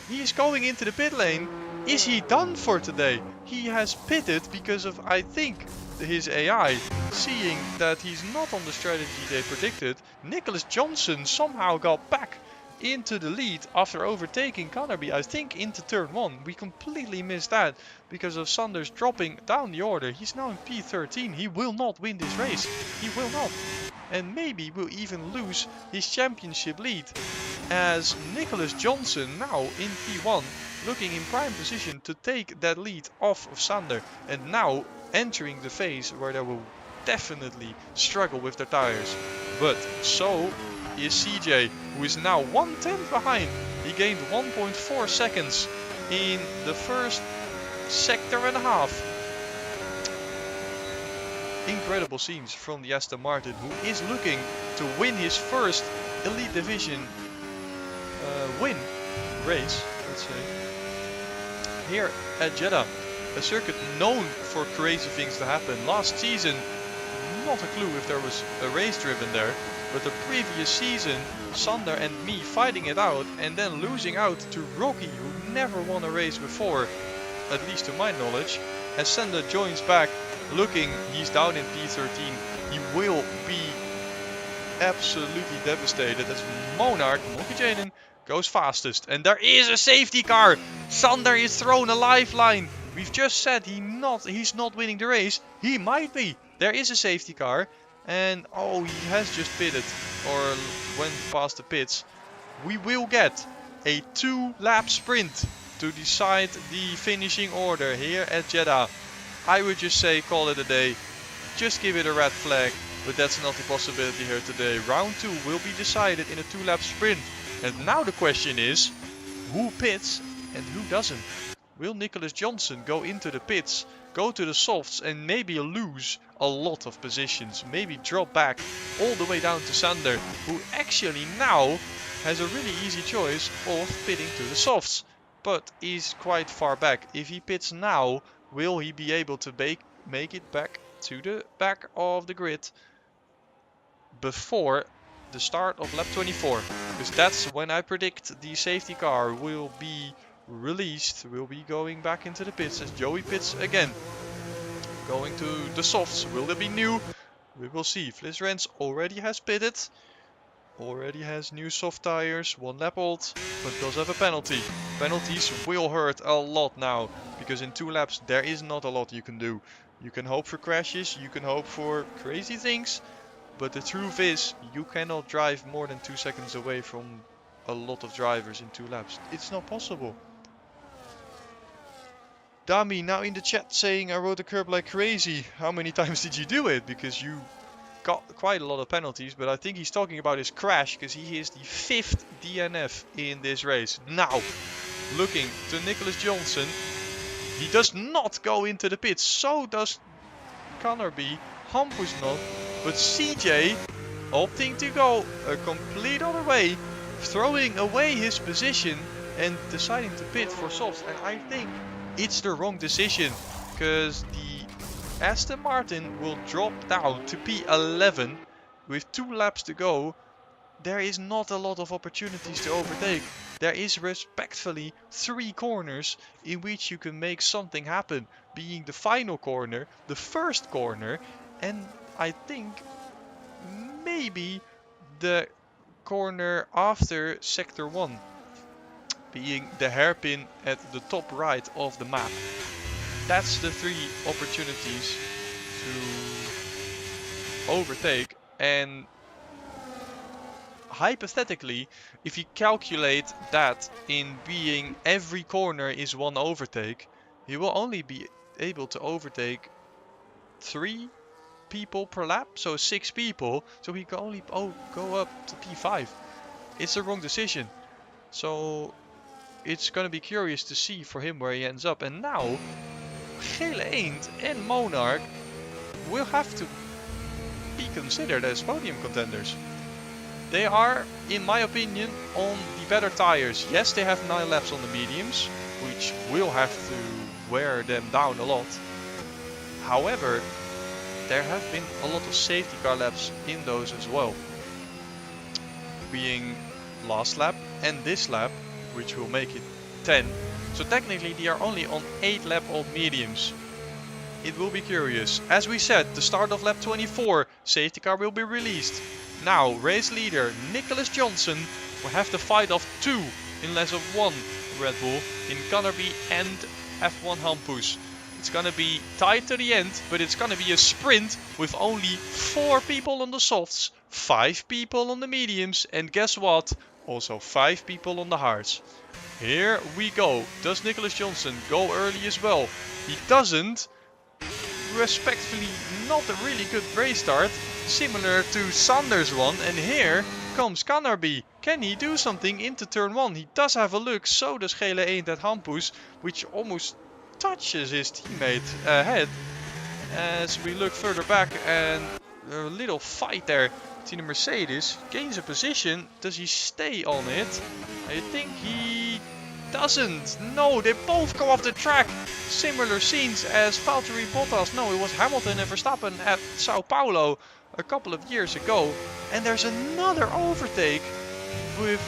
He is going into the pit lane. Is he done for today? He has pitted because of, I think, his AI, seeing that he's not on the strategy they predicted. Nicholas Johnson somehow got back into the lead after overtaking Canarby, I think, into turn 1. We completely missed that because of Sanders dropping down the order. He's now in P13. He will not win this race. He will not. And maybe will even lose his championship lead. as Nicholas Johnson now in P1, looking in prime position to take that lead off of Sander, and now entering the phase where they will definitely struggle with their tires. But so is CJ, who is now 1/10 behind. He gained 1.4 seconds in the first sector and a half. Incredible scenes from the Aston Martin, who is looking to win his first Elite Division race, let's say, here at Jeddah, a circuit known for crazy things to happen. Last season, not a clue if there was a race driven there, but the previous season, Sander and me fighting it out and then losing out to Rocky, who never won a race before, at least to my knowledge. As Sander joins back, looking, he's down in P13, he will be absolutely devastated as Monarch, Monkey Jaden, goes fastest. And there is a safety car! Sander is thrown a lifeline! We've just said he's not winning the race. He might be. There is a safety car. And oh, he has just pitted or went past the pits. We will get a 2-lap sprint to decide the finishing order here at Jeddah. I would just say call it a day. Just give it a red flag. But that's not the possibility here today. Round 2 will be decided in a 2-lap sprint. And now the question is, who pits and who doesn't? Will Nicholas Johnson go into the pits, go to the softs and maybe lose a lot of positions? Maybe drop back all the way down to Sander, who actually now has a really easy choice of pitting to the softs. But he's quite far back. If he pits now, will he be able to make it back to the back of the grid before the start of lap 24? Because that's when I predict the safety car will be released. Will be going back into the pits as Joey pits again. Going to the softs. Will there be new? We will see. Fliss Rens already has pitted. Already has new soft tires, 1 lap old, but does have a penalty. Penalties will hurt a lot now, because in 2 laps there is not a lot you can do. You can hope for crashes, you can hope for crazy things, but the truth is you cannot drive more than 2 seconds away from a lot of drivers in 2 laps. It's not possible. Dami now in the chat saying I rode the curb like crazy. How many times did you do it? Because you got quite a lot of penalties, but I think he's talking about his crash because he is the 5th DNF in this race. Now, looking to Nicholas Johnson, he does not go into the pits, so does Canterby, Hampus not, but CJ opting to go a complete other way, throwing away his position and deciding to pit for softs. And I think it's the wrong decision, because the Aston Martin will drop down to P11 with 2 laps to go. There is not a lot of opportunities to overtake. There is respectfully 3 corners in which you can make something happen, being the final corner, the first corner, and I think maybe the corner after sector 1, being the hairpin at the top right of the map. That's the 3 opportunities to overtake, and hypothetically, if you calculate that in being every corner is 1 overtake, he will only be able to overtake 3 people per lap, so 6 people, so he can only go up to P5. It's the wrong decision, so it's gonna be curious to see for him where he ends up. And now Gele Eend and Monarch will have to be considered as podium contenders. They are, in my opinion, on the better tires. Yes, they have 9 laps on the mediums, which will have to wear them down a lot. However, there have been a lot of safety car laps in those as well. Being last lap and this lap, which will make it 10. So technically they are only on 8 lap old mediums. It will be curious. As we said, the start of lap 24, safety car will be released. Now, race leader Nicholas Johnson will have to fight off 2 in less of 1 Red Bull in Canterby and F1 Hampus. It's gonna be tight to the end, but it's gonna be a sprint with only 4 people on the softs, 5 people on the mediums, and guess what? Also 5 people on the hards. Here we go. Does Nicholas Johnson go early as well? He doesn't. Respectfully, not a really good race start. Similar to Sanders' one. And here comes Kanarbi. Can he do something into turn 1? He does have a look. So does Gele Eend at Hampus. Which almost touches his teammate ahead. As we look further back, and a little fight there between the Mercedes. Gains a position. Does he stay on it? I think he doesn't. No, they both go off the track. Similar scenes as Valtteri Bottas. No, it was Hamilton and Verstappen at Sao Paulo a couple of years ago. And there's another overtake with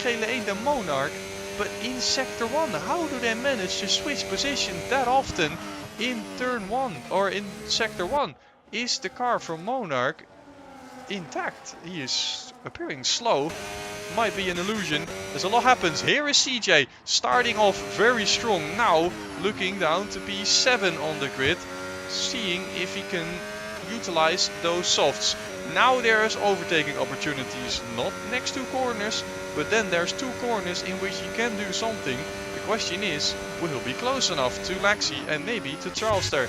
Gele Eend and Monarch. But in Sector 1, how do they manage to switch position that often? In turn 1 or in sector 1, is the car from Monarch intact? He is appearing slow. Might be an illusion as a lot happens. Here is CJ starting off very strong, now looking down to P7 on the grid, seeing if he can utilize those softs. Now there's overtaking opportunities, not next to corners, but then there's 2 corners in which he can do something. The question is, will he be close enough to Lexi and maybe to Charleston?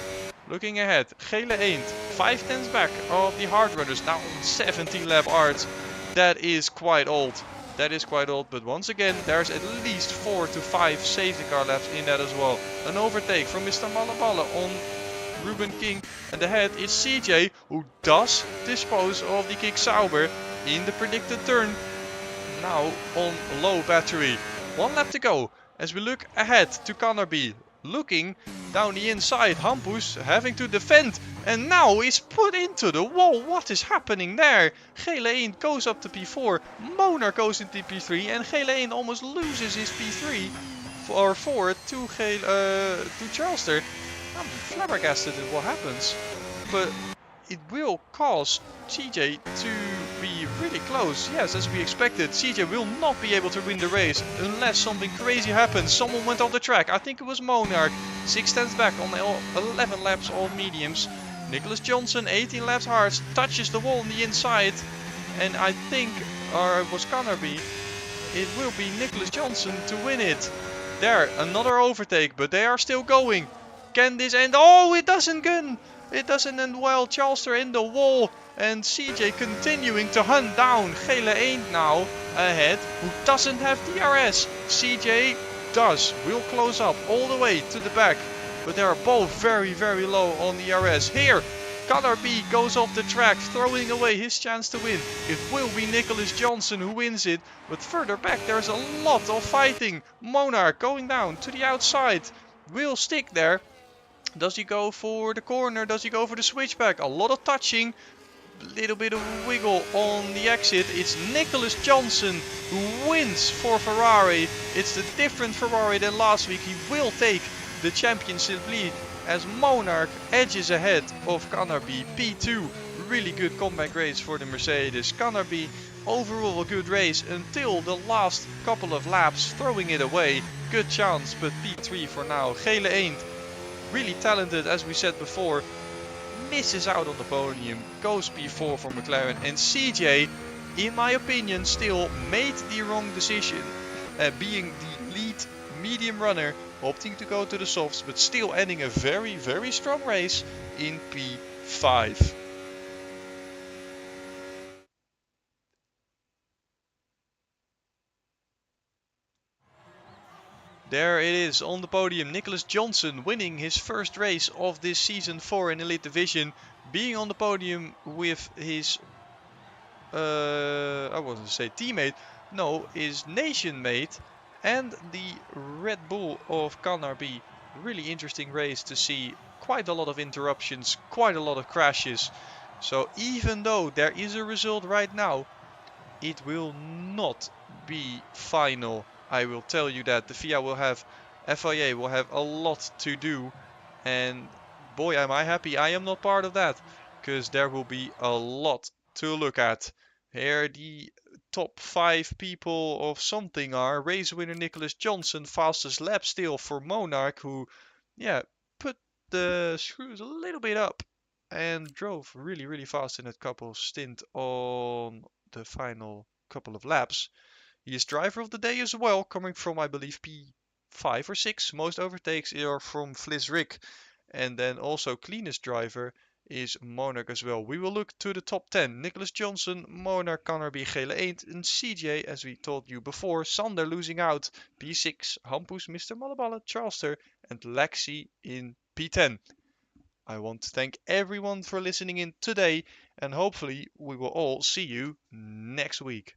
Looking ahead, Gele Eend, 5 tenths back of the hard runners, now on 17 lap arts. That is quite old. That is quite old, but once again, there's at least 4 to 5 safety car laps in that as well. An overtake from Mr. Malabala on Ruben King, and ahead is CJ, who does dispose of the Kick Sauber in the predicted turn. Now on low battery. 1 lap to go as we look ahead to Kanarbi. Looking down the inside, Hampus having to defend, and now is put into the wall. What is happening there? Gele Eend goes up to P4, Monarch goes into P3, and Gele Eend almost loses his P3 or 4 to Charleston. I'm flabbergasted at what happens, but it will cause CJ to be really close. Yes, as we expected, CJ will not be able to win the race unless something crazy happens. Someone went off the track. I think it was Monarch. 6 tenths back on 11 laps on mediums. Nicholas Johnson, 18 laps hards, touches the wall on the inside. And I think, or it was Kanarbi, it will be Nicholas Johnson to win it. There, another overtake, but they are still going. Can this end? Oh, it doesn't gun. It doesn't end well. Charleston in the wall, and CJ continuing to hunt down Gele Eend now ahead, who doesn't have DRS. CJ does. Will close up all the way to the back, but they are both very, very low on DRS. Here, Kanarbi goes off the track, throwing away his chance to win. It will be Nicholas Johnson who wins it, but further back there's a lot of fighting. Monarch going down to the outside. Will stick there. Does he go for the corner? Does he go for the switchback? A lot of touching. Little bit of wiggle on the exit. It's Nicholas Johnson who wins for Ferrari. It's the different Ferrari than last week. He will take the championship lead as Monarch edges ahead of Kanarbi. P2. Really good comeback race for the Mercedes. Kanarbi overall a good race until the last couple of laps, throwing it away. Good chance, but P3 for now. Gele Eend, really talented, as we said before, misses out on the podium, goes P4 for McLaren, and CJ, in my opinion, still made the wrong decision, being the lead medium runner, opting to go to the softs, but still ending a very, very strong race in P5. There it is on the podium, Nicholas Johnson winning his first race of this season 4 in Elite Division, being on the podium with his, I wasn't to say teammate, no, his nation mate and the Red Bull of Kanarbi. Really interesting race to see, quite a lot of interruptions, quite a lot of crashes. So even though there is a result right now, it will not be final. I will tell you that. The FIA will have a lot to do, and boy am I happy I am not part of that, because there will be a lot to look at. Here the top 5 people of something are race winner Nicholas Johnson, fastest lap still for Monarch, who put the screws a little bit up and drove really fast in that couple stint on the final couple of laps. He is driver of the day as well, coming from, I believe, P5 or 6. Most overtakes are from Fliss and then also cleanest driver is Monarch as well. We will look to the top 10. Nicholas Johnson, Monarch, Canarby, Gele Eend, and CJ, as we told you before. Sander losing out, P6, Hampus, Mr. Malabala, Charlester, and Lexi in P10. I want to thank everyone for listening in today, and hopefully we will all see you next week.